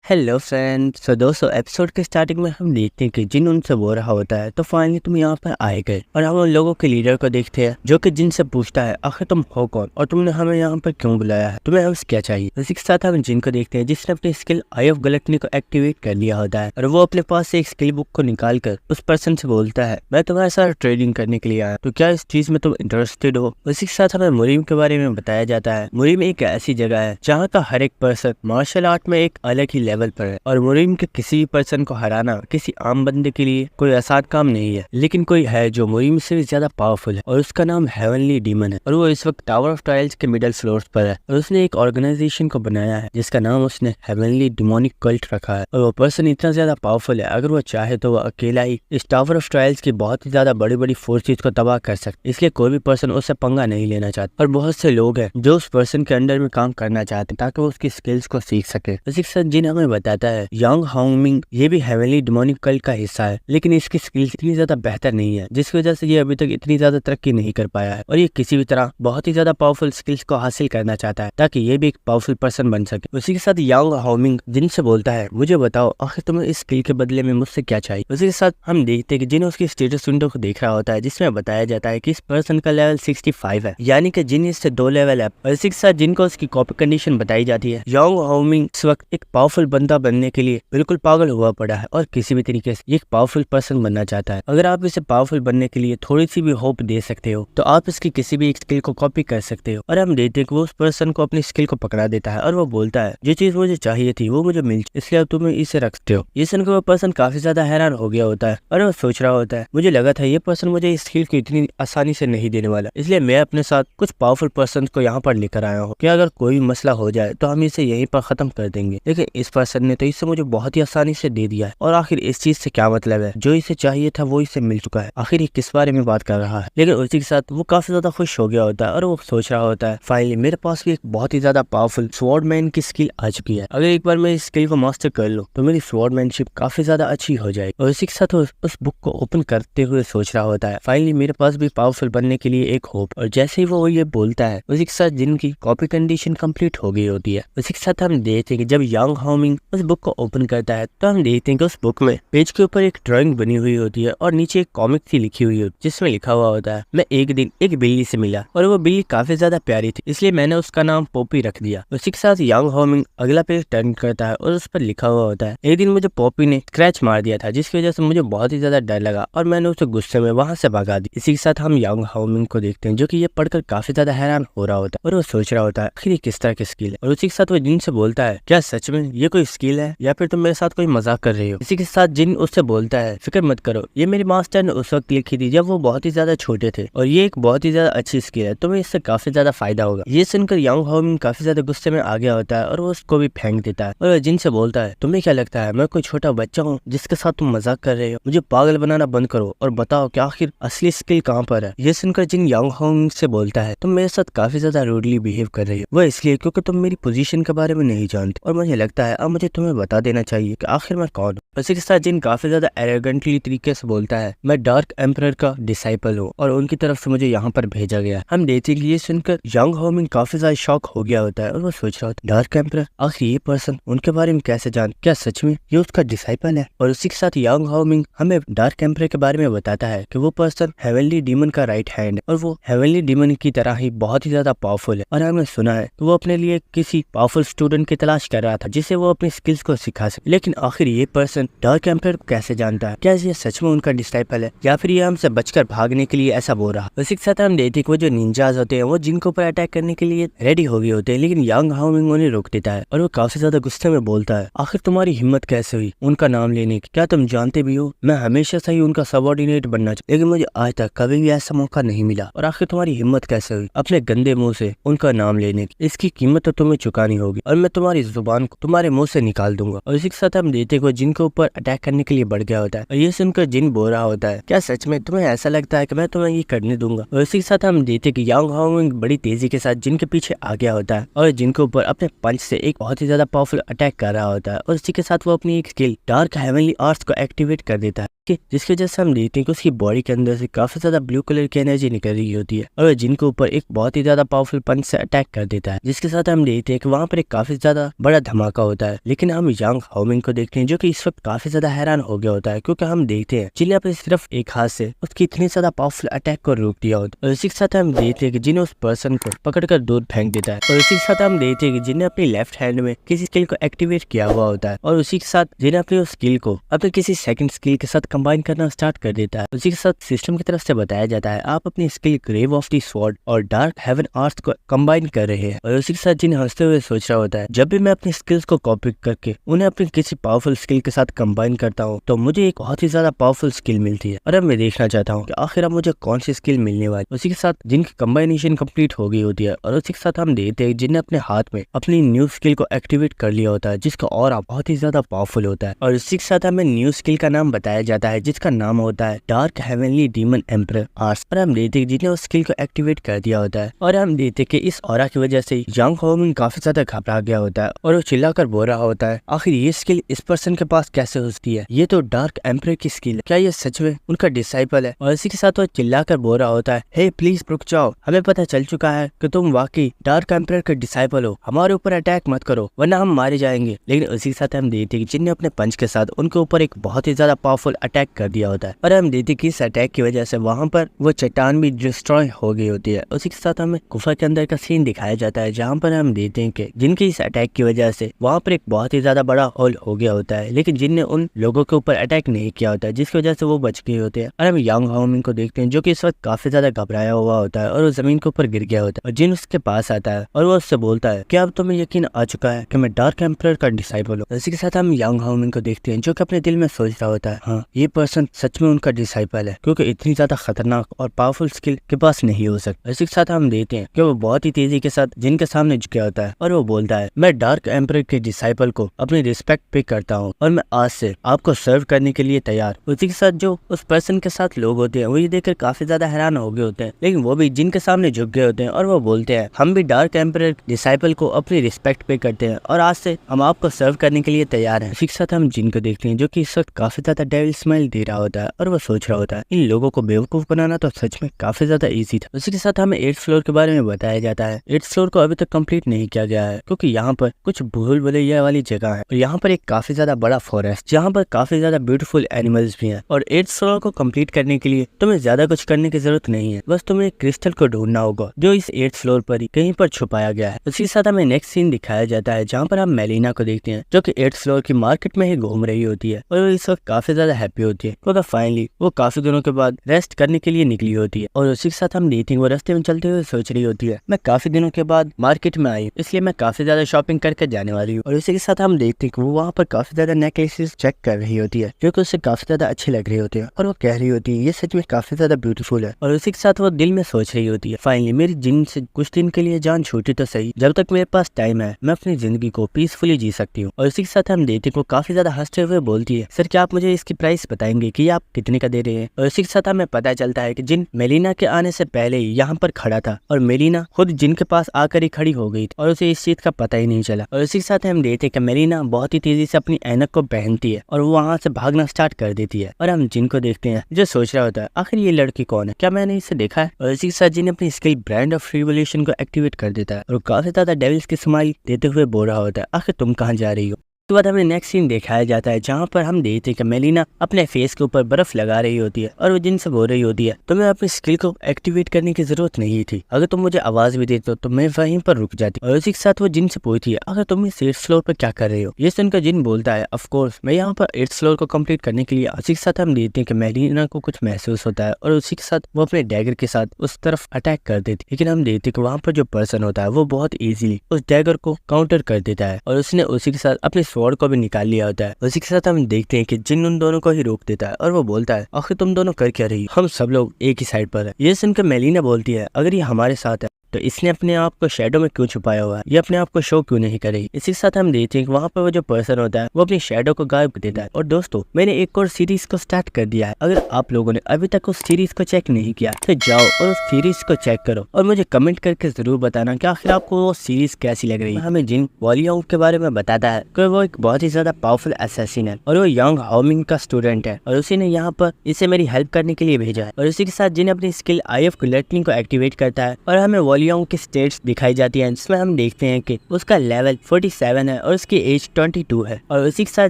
Hello friends. सो दोस्तों, episode के starting में हम देखते हैं कि जिन उनसे बोल रहा होता है तो फाइनली तुम यहाँ पर आए गए और हम उन लोगों के लीडर को देखते हैं जो कि जिन से पूछता है आखिर तुम हो कौन और तुमने हमें यहाँ पर क्यों बुलाया है, तुम्हें हमसे क्या चाहिए। इसी के साथ हम जिन को देखते हैं जिसने अपनी स्किल आई ऑफ गलटनी को एक्टिवेट कर लिया होता है और वो अपने पास से एक स्किल बुक को निकाल कर उस पर्सन से बोलता है मैं तुम्हारे साथ ट्रेडिंग करने के लिए आया, तो क्या इस चीज में तुम इंटरेस्टेड हो। इसी के साथ हमें मुरीम के बारे में बताया जाता है। मुरीम एक ऐसी जगह है जहाँ का हर एक पर्सन मार्शल आर्ट में एक अलग ही लेवल पर है और मुरीम के किसी भी पर्सन को हराना किसी आम बंदे के लिए कोई आसान काम नहीं है, लेकिन कोई है जो मुरीम से भी ज्यादा पावरफुल है और उसका नाम हेवनली डीमन है और वो इस वक्त टावर ऑफ ट्रायल्स के मिडिल फ्लोर पर है और उसने एक ऑर्गेनाइजेशन को बनाया है जिसका नाम उसने हेवनली डिमोनिक कल्ट रखा है। और वो पर्सन इतना ज्यादा पावरफुल है, अगर वो चाहे तो वो अकेला ही इस टावर ऑफ ट्रायल्स की बहुत ही ज्यादा बड़ी बड़ी फोर्सेज को तबाह कर सकते, इसलिए कोई भी पर्सन उससे पंगा नहीं लेना चाहता। और बहुत से लोग हैं जो उस पर्सन के अंडर में काम करना चाहते हैं ताकि वो उसकी स्किल्स को सीख सके। इसी के साथ जिन हमें बताता है यांग हाउमिंग ये भी हेवनली डिमोनिक कल्ट का हिस्सा है, लेकिन इसकी स्किल्स इतनी ज्यादा बेहतर नहीं है जिसकी वजह से ये अभी तक इतनी ज्यादा तरक्की नहीं कर पाया है और ये किसी भी तरह बहुत ही ज्यादा पावरफुल स्किल्स को हासिल करना चाहता है ताकि ये भी एक पावरफुल पर्सन बन सके। उसी के साथ यांग हाउमिंग जिन से बोलता है मुझे बताओ आखिर तुम्हें इस स्किल के बदले में मुझसे क्या चाहिए। उसी के साथ हम देखते हैं कि जिन उसकी स्टेटस विंडो को देख रहा होता है जिसमें बताया जाता है कि इस पर्सन का लेवल 65 है, यानी कि जिन इससे 2 लेवल है। और इसी के साथ जिनको उसकी कॉपी कंडीशन बताई जाती है। यांग हाउमिंग इस वक्त एक पावरफुल बंदा बनने के लिए बिल्कुल पागल हुआ पड़ा है और किसी भी तरीके से एक पावरफुल पर्सन बनना चाहता है। अगर आप इसे पावरफुल बनने के लिए थोड़ी सी भी होप दे सकते हो तो आप इसकी किसी भी एक स्किल को कॉपी कर सकते हो। और हम देखते हैं कि वो उस पर्सन को अपनी स्किल को पकड़ा देता है और वो बोलता है जो चीज मुझे चाहिए थी वो मुझे मिल, इसलिए अब तुम इसे रखते हो। ये सुनकर वो पर्सन काफी ज्यादा हैरान हो गया होता है और वो सोच रहा होता है मुझे लगा था ये पर्सन मुझे इस स्किल को इतनी आसानी से नहीं देने वाला, इसलिए मैं अपने साथ कुछ पावरफुल पर्सन को यहाँ पर लेकर आया हूँ कि अगर कोई भी मसला हो जाए तो हम इसे यहीं पर खत्म कर देंगे। लेकिन इस पर्सन ने तो इसे मुझे बहुत ही आसानी से दे दिया है और आखिर इस चीज से क्या मतलब है, जो इसे चाहिए था वो इसे मिल चुका है, आखिर ये किस बारे में बात कर रहा है। लेकिन उसी के साथ वो काफी ज्यादा खुश हो गया होता है और वो सोच रहा होता है फाइनली मेरे पास भी एक बहुत ही ज्यादा पावरफुल स्वॉर्डमैन की स्किल आ चुकी है, अगर एक बार मैं इस स्किल को मास्टर कर लूं तो मेरी स्वॉर्डमैनशिप काफी ज्यादा अच्छी हो जाएगी। और इसी के साथ वो उस बुक को ओपन करते हुए सोच रहा होता है फाइनली मेरे पास भी पावरफुल बनने के लिए एक होप। और जैसे ही वो ये बोलता है उसी के साथ जिनकी कॉपी कंडीशन कंप्लीट हो गई होती है। उसी के साथ हम देखते हैं कि जब यांग हाउमिंग उस बुक को ओपन करता है तो हम देखते हैं कि उस बुक में पेज के ऊपर एक ड्राइंग बनी हुई होती है और नीचे एक कॉमिक सी लिखी हुई होती है जिसमें लिखा हुआ होता है मैं एक दिन एक बिल्ली से मिला और वो बिल्ली काफी ज्यादा प्यारी थी इसलिए मैंने उसका नाम पॉपी रख दिया। उसी के साथ यांग हाउमिंग अगला पेज टर्न करता है और उस पर लिखा हुआ होता है एक दिन मुझे पॉपी ने स्क्रैच मार दिया था जिसकी वजह से मुझे बहुत ही ज्यादा डर लगा और मैंने उसे गुस्से में वहां से भगा दी। इसी के साथ हम यांग हाउमिंग को देखते हैं जो कि ये पढ़कर काफी ज्यादा हैरान हो रहा होता है और वो सोच रहा होता है आखिर किस तरह की स्किल है। और उसी के साथ वो जिन से बोलता है क्या सच में ये कोई स्किल है या फिर तुम मेरे साथ कोई मजाक कर रही हो। इसी के साथ जिन उससे बोलता है फिक्र मत करो ये मेरी मास्टर ने उस वक्त लिखी थी जब वो बहुत ही ज्यादा छोटे थे और ये एक बहुत ही ज्यादा अच्छी स्किल है, तुम्हें इससे काफी ज्यादा फायदा होगा। ये सुनकर यांग हाउमिंग काफी ज्यादा गुस्से में आ गया होता है और वो उसको भी फेंक देता है। और जिन से बोलता है तुम्हें क्या लगता है मैं कोई छोटा बच्चा हूँ जिसके साथ तुम मजाक कर रहे हो, मुझे पागल बनाना बंद करो और बताओ कि आखिर असली स्किल कहाँ पर है। ये सुनकर जिन यांग हाउमिंग से बोलता है तुम मेरे साथ काफी ज्यादा रूडली बिहेव कर रही हो, वो इसलिए क्योंकि तुम मेरी पोजीशन के बारे में नहीं जानते और मुझे लगता है अब मुझे तुम्हें बता देना चाहिए कि आखिर मैं कौन हूँ। इसी के साथ जिन काफी ज्यादा एरोगेंटली तरीके से बोलता है मैं डार्क एम्परर का डिसाइपल हूँ और उनकी तरफ से मुझे यहाँ पर भेजा गया है। हम देखते हैं कि ये सुनकर यांग हाउमिंग काफी ज्यादा शॉक हो गया होता है और वो सोच रहा होता है डार्क एम्परर, आखिर ये पर्सन उनके बारे में कैसे जान, क्या सच में ये उसका डिसाइपल है। और उसी के साथ यांग हाउमिंग हमें डार्क एम्परर के बारे में बताता है कि वो पर्सन हेवनली डीमन का राइट हैंड है और वो हेवनली डीमन की तरह ही बहुत ही ज्यादा पावरफुल है। और हमने सुना है तो वो अपने लिए किसी पावरफुल स्टूडेंट की तलाश कर रहा था जिसे वो अपनी स्किल्स को सिखा सके, लेकिन आखिर ये पर्सन डार्क एम्परर कैसे जानता है, क्या ये सच में उनका डिसाइपल है या फिर ये हमसे बचकर भागने के लिए ऐसा बोल रहा। उसी के साथ हम देखते हैं वो जो निंजाज होते हैं वो जिनको ऊपर अटैक करने के लिए रेडी हो गए होते हैं, लेकिन यांग हाउमिंग उन्हें रोक देता है और वो काफी ज्यादा गुस्से में बोलता है आखिर तुम्हारी हिम्मत कैसे हुई उनका नाम लेने की, क्या तुम जानते भी हो मैं हमेशा से ही उनका सबऑर्डिनेट बनना चाहिए लेकिन मुझे आज तक कभी भी ऐसा मौका नहीं मिला और आखिर तुम्हारी हिम्मत कैसे हुई अपने गंदे मुंह से उनका नाम लेने की, इसकी कीमत तो तुम्हें चुकानी होगी और मैं तुम्हारी जुबान को तुम्हारे मुंह से निकाल दूंगा। और इसी के साथ हम देखते हैं जिनके ऊपर अटैक करने के लिए बढ़ गया होता है और ये सुनकर जिन बोल रहा होता है क्या सच में तुम्हें ऐसा लगता है कि मैं तुम्हें ये करने दूंगा। और इसी के साथ हम देखते हैं कि यांग हाउमिंग बड़ी तेजी के साथ जिनके पीछे आ गया होता है और जिनके ऊपर अपने पंच से एक बहुत ही ज्यादा पावरफुल अटैक कर रहा होता है और इसी के साथ वो अपनी एक स्किल डार्क हेवनली आर्ट्स को एक्टिवेट कर देता है। जिसकी वजह से हम देखते हैं कि उसकी बॉडी के अंदर से काफी ज्यादा ब्लू कलर की एनर्जी निकल रही होती है और जिन के ऊपर एक बहुत ही ज्यादा पावरफुल पंच से अटैक कर देता है, जिसके साथ हम देखते हैं कि वहाँ पर एक काफी ज्यादा बड़ा धमाका होता है। लेकिन हम यांग हाओमिंग को देखते हैं जो कि इस वक्त काफी ज्यादा हैरान हो गया होता है, क्योंकि हम देखते हैं जिन ने सिर्फ एक हाथ से उसकी इतनी ज्यादा पावरफुल अटैक को रोक दिया होता है। और इसी के साथ हम देखते हैं कि जिन्हें उस पर्सन को पकड़कर दूर फेंक देता है। और इसी के साथ हम देखते हैं कि जिन्हें अपनी लेफ्ट हैंड में किसी स्किल को एक्टिवेट किया हुआ होता है और उसी के साथ जिन्हें अपनी उस स्किल को अपने किसी सेकंड स्किल के साथ कंबाइन करना स्टार्ट कर देता है। उसी के साथ सिस्टम की तरफ से बताया जाता है आप अपनी skill grave of the sword और डार्क हेवन आर्ट्स को कंबाइन कर रहे हैं। और उसी के साथ जिन हंसते हुए सोच रहा होता है जब भी मैं अपनी स्किल्स को कॉपी करके उन्हें अपनी किसी पावरफुल स्किल के साथ कंबाइन करता हूँ तो मुझे एक बहुत ही ज्यादा पावरफुल स्किल मिलती है और अब मैं देखना चाहता हूँ कि आखिर मुझे कौन सी स्किल मिलने वाली। उसी के साथ जिनकी कंबाइनेशन कंप्लीट हो गई होती है और उसी के साथ हम देखते हैं जिन्हें अपने हाथ में अपनी न्यू स्किल को एक्टिवेट कर लिया होता है जिसका ऑरा बहुत ही ज्यादा पावरफुल होता है। और इसी के साथ हमें न्यू स्किल का नाम बताया जाता है जिसका नाम होता है dark heavenly demon emperor arts. और हम देखते हैं जिन्हें उस स्किल को एक्टिवेट कर दिया होता है और हम देखते हैं कि इस ऑरा की वजह से यांग हाओमिंग काफी ज्यादा घबरा गया होता है और वो चिल्लाकर बोल रहा होता है आखिर ये स्किल इस पर्सन के पास कैसे होती है, ये तो डार्क एम्परर की स्किल है, क्या ये सच में उनका डिसाइपल है। और इसी के साथ वो चिल्लाकर बोल रहा होता है हे प्लीज रुक जाओ, हमें पता चल चुका है कि तुम वाकई डार्क एम्परर के डिसाइपल हो, हमारे ऊपर अटैक मत करो वरना हम मारे जाएंगे। लेकिन उसी के साथ हम देखते हैं कि जिनने अपने पंच के साथ उनके ऊपर एक बहुत ही ज्यादा पावरफुल अटैक कर दिया होता है और हम देखते हैं कि इस अटैक की वजह से वहां पर वो चट्टान भी डिस्ट्रॉय हो गई होती है। उसी के साथ हमें गुफा के अंदर का सीन दिखाया जाता है जहाँ पर हम देखते हैं कि जिनकी इस अटैक की वजह से वहाँ पर एक बहुत ही ज्यादा बड़ा होल हो गया होता है, लेकिन जिनने उन लोगों के ऊपर अटैक नहीं किया होता है जिसकी वजह से वो बच गए होते हैं। और हम यांग हाओमिंग को देखते हैं जो कि इस वक्त काफी ज्यादा घबराया हुआ होता है और वो जमीन के ऊपर गिर गया होता है और जिन उसके पास आता है और वो उससे बोलता है कि अब तुम्हें यकीन आ चुका है कि मैं डार्क एम्परर का डिसाइपल हूँ। इसी के साथ हम यांग हाओमिंग को देखते हैं जो कि अपने दिल में सोच रहा होता है हाँ ये पर्सन सच में उनका डिसाइपल है क्योंकि इतनी ज्यादा खतरनाक और पावरफुल स्किल के पास नहीं हो सकता। इसी के साथ हम देखते हैं कि वो बहुत ही तेजी के साथ जिनके सामने झुका होता है और वो बोलता है मैं डार्क एम्परर के डिसाइपल को अपनी रिस्पेक्ट पे करता हूँ और मैं आज से आपको सर्व करने के लिए तैयार। उसी के साथ जो उस पर्सन के साथ लोग होते हैं वो ये देखकर काफी ज्यादा हैरान हो गए होते हैं, लेकिन वो भी जिनके सामने झुक गए होते हैं और वो बोलते हैं हम भी डार्क एम्परर डिसाइपल को अपनी रिस्पेक्ट पे करते हैं और आज से हम आपको सर्व करने के लिए तैयार हैं। इसी के साथ हम जिन को देखते हैं जो कि इस वक्त काफी ज्यादा डेविल स्माइल दे रहा होता है और वो सोच रहा होता है इन लोगों को बेवकूफ बनाना तो सच में काफी ज्यादा इजी था। उसी के साथ हमें 8th फ्लोर के बारे में बताया जाता है। 8th फ्लोर को अभी तक कंप्लीट नहीं किया गया है क्योंकि यहाँ पर कुछ भूल भुलैया वाली जगह है और यहाँ पर एक काफी ज्यादा बड़ा फॉरेस्ट जहाँ पर काफी ज्यादा ब्यूटीफुल एनिमल्स भी हैं। और 8th फ्लोर को कंप्लीट करने के लिए तुम्हें ज्यादा कुछ करने की जरूरत नहीं है, बस तुम्हें एक क्रिस्टल को ढूंढना होगा जो इस 8th फ्लोर पर ही कहीं पर छुपाया गया है। उसी के साथ हमें नेक्स्ट सीन दिखाया जाता है जहाँ पर हम मेलिना को देखते हैं जो कि 8th फ्लोर की मार्केट में ही घूम रही होती है और वो इस वक्त काफी ज्यादा हैप्पी होती है क्योंकि फाइनली वो काफी दिनों के बाद रेस्ट करने के लिए निकली होती है। और उसी के साथ हम देखते हैं वो रास्ते में चलते हुए सोच रही होती है मैं काफी दिनों के बाद मार्केट में आई इसलिए मैं काफी ज्यादा शॉपिंग करके जाने वाली हूँ। और इसी के साथ हम देखते हैं कि वो वहाँ पर काफी ज्यादा नेकलेसेस चेक कर रही होती है जो कि उससे काफी ज्यादा अच्छी लग रही होती है और वो कह रही होती है ये सच में काफी ज्यादा ब्यूटीफुल है। और उसी के साथ वो दिल में सोच रही होती है फाइनली मेरी जिन से कुछ दिन के लिए जान छूटी तो सही, जब तक मेरे पास टाइम है मैं अपनी जिंदगी को पीसफुली जी सकती हूँ। और इसी के साथ हम देखते हैं वो काफी ज्यादा हंसते हुए बोलती है सर क्या आप मुझे इसकी प्राइस बताएंगे कि आप कितने का दे रहे हैं। और इसी के साथ हमें पता चलता है कि जिन मेलिना के आने से पहले ही यहाँ पर खड़ा था और मेलिना खुद जिन के पास आकर ही खड़ी हो गई थी और उसे इस चीज का पता ही नहीं चला। और इसी के साथ हम देखते हैं कि मेलिना बहुत ही तेजी से अपनी ऐनक को पहनती है और वो वहाँ से भागना स्टार्ट कर देती है। और हम जिन को देखते हैं जो सोच रहा होता है आखिर ये लड़की कौन है, क्या मैंने इसे देखा है। और इसी के साथ जिन अपनी स्किल ब्रांड ऑफ रिवोल्यूशन को एक्टिवेट कर देता है और काफी ज्यादा डेविल्स की स्माइल देते हुए बोल रहा होता है आखिर तुम कहाँ जा रही हो। उसके बाद हमें नेक्स्ट सीन दिखाया जाता है जहाँ पर हम देखते हैं कि मेलिना अपने फेस के ऊपर बर्फ लगा रही होती है और वो जिनसे बोल रही होती है तुम्हें अपनी स्किल को एक्टिवेट करने की जरूरत नहीं थी, अगर तुम मुझे आवाज भी देते तो मैं वहीं पर रुक जाती। और उसी के साथ वो जिन से पूछती है अगर तुम इस 8th फ्लोर पर क्या कर रहे हो। ये सुनकर जिन बोलता है ऑफ कोर्स मैं यहाँ पर 8th फ्लोर को कंप्लीट करने के लिए। उसी के साथ हम देखते हैं कि मेलिना को कुछ महसूस होता है और उसी के साथ वो अपने डैगर के साथ उस तरफ अटैक कर देती, लेकिन हम देखते हैं कि वहाँ पर जो पर्सन होता है वो बहुत इजीली उस डैगर को काउंटर कर देता है और उसने उसी के साथ अपने स्वॉर्ड को भी निकाल लिया होता है। उसी के साथ हम देखते हैं कि जिन उन दोनों को ही रोक देता है और वो बोलता है आखिर तुम दोनों कर क्या रही हो, हम सब लोग एक ही साइड पर है। ये सुनकर मेलिना बोलती है अगर ये हमारे साथ है तो इसने अपने आप को शेडो में क्यों छुपाया हुआ है, ये अपने आप को शो क्यों नहीं करेगी। इसी के साथ हम देखते हैं कि वहाँ पर वो जो पर्सन होता है वो अपनी शेडो को गायब कर देता है। और दोस्तों मैंने एक और सीरीज को स्टार्ट कर दिया है, अगर आप लोगों ने अभी तक उस सीरीज को चेक नहीं किया तो जाओ और उस सीरीज को चेक करो और मुझे कमेंट करके जरूर बताना कि आखिर आपको वो सीरीज कैसी लग रही है। हमें जिन वॉलियंग के बारे में बताता है कि वो एक बहुत ही ज्यादा पावरफुल असैसिन है और वो यंग हाओमिंग का स्टूडेंट है और उसी ने यहाँ पर इसे मेरी हेल्प करने के लिए भेजा है। और इसी के साथ जिन अपनी स्किल IF कुलेटनिंग को एक्टिवेट करता है और हमें वॉलियंग की स्टेट्स दिखाई जाती है, जिसमें हम देखते हैं कि उसका लेवल 47 है और उसकी एज 22 है। और उसी के साथ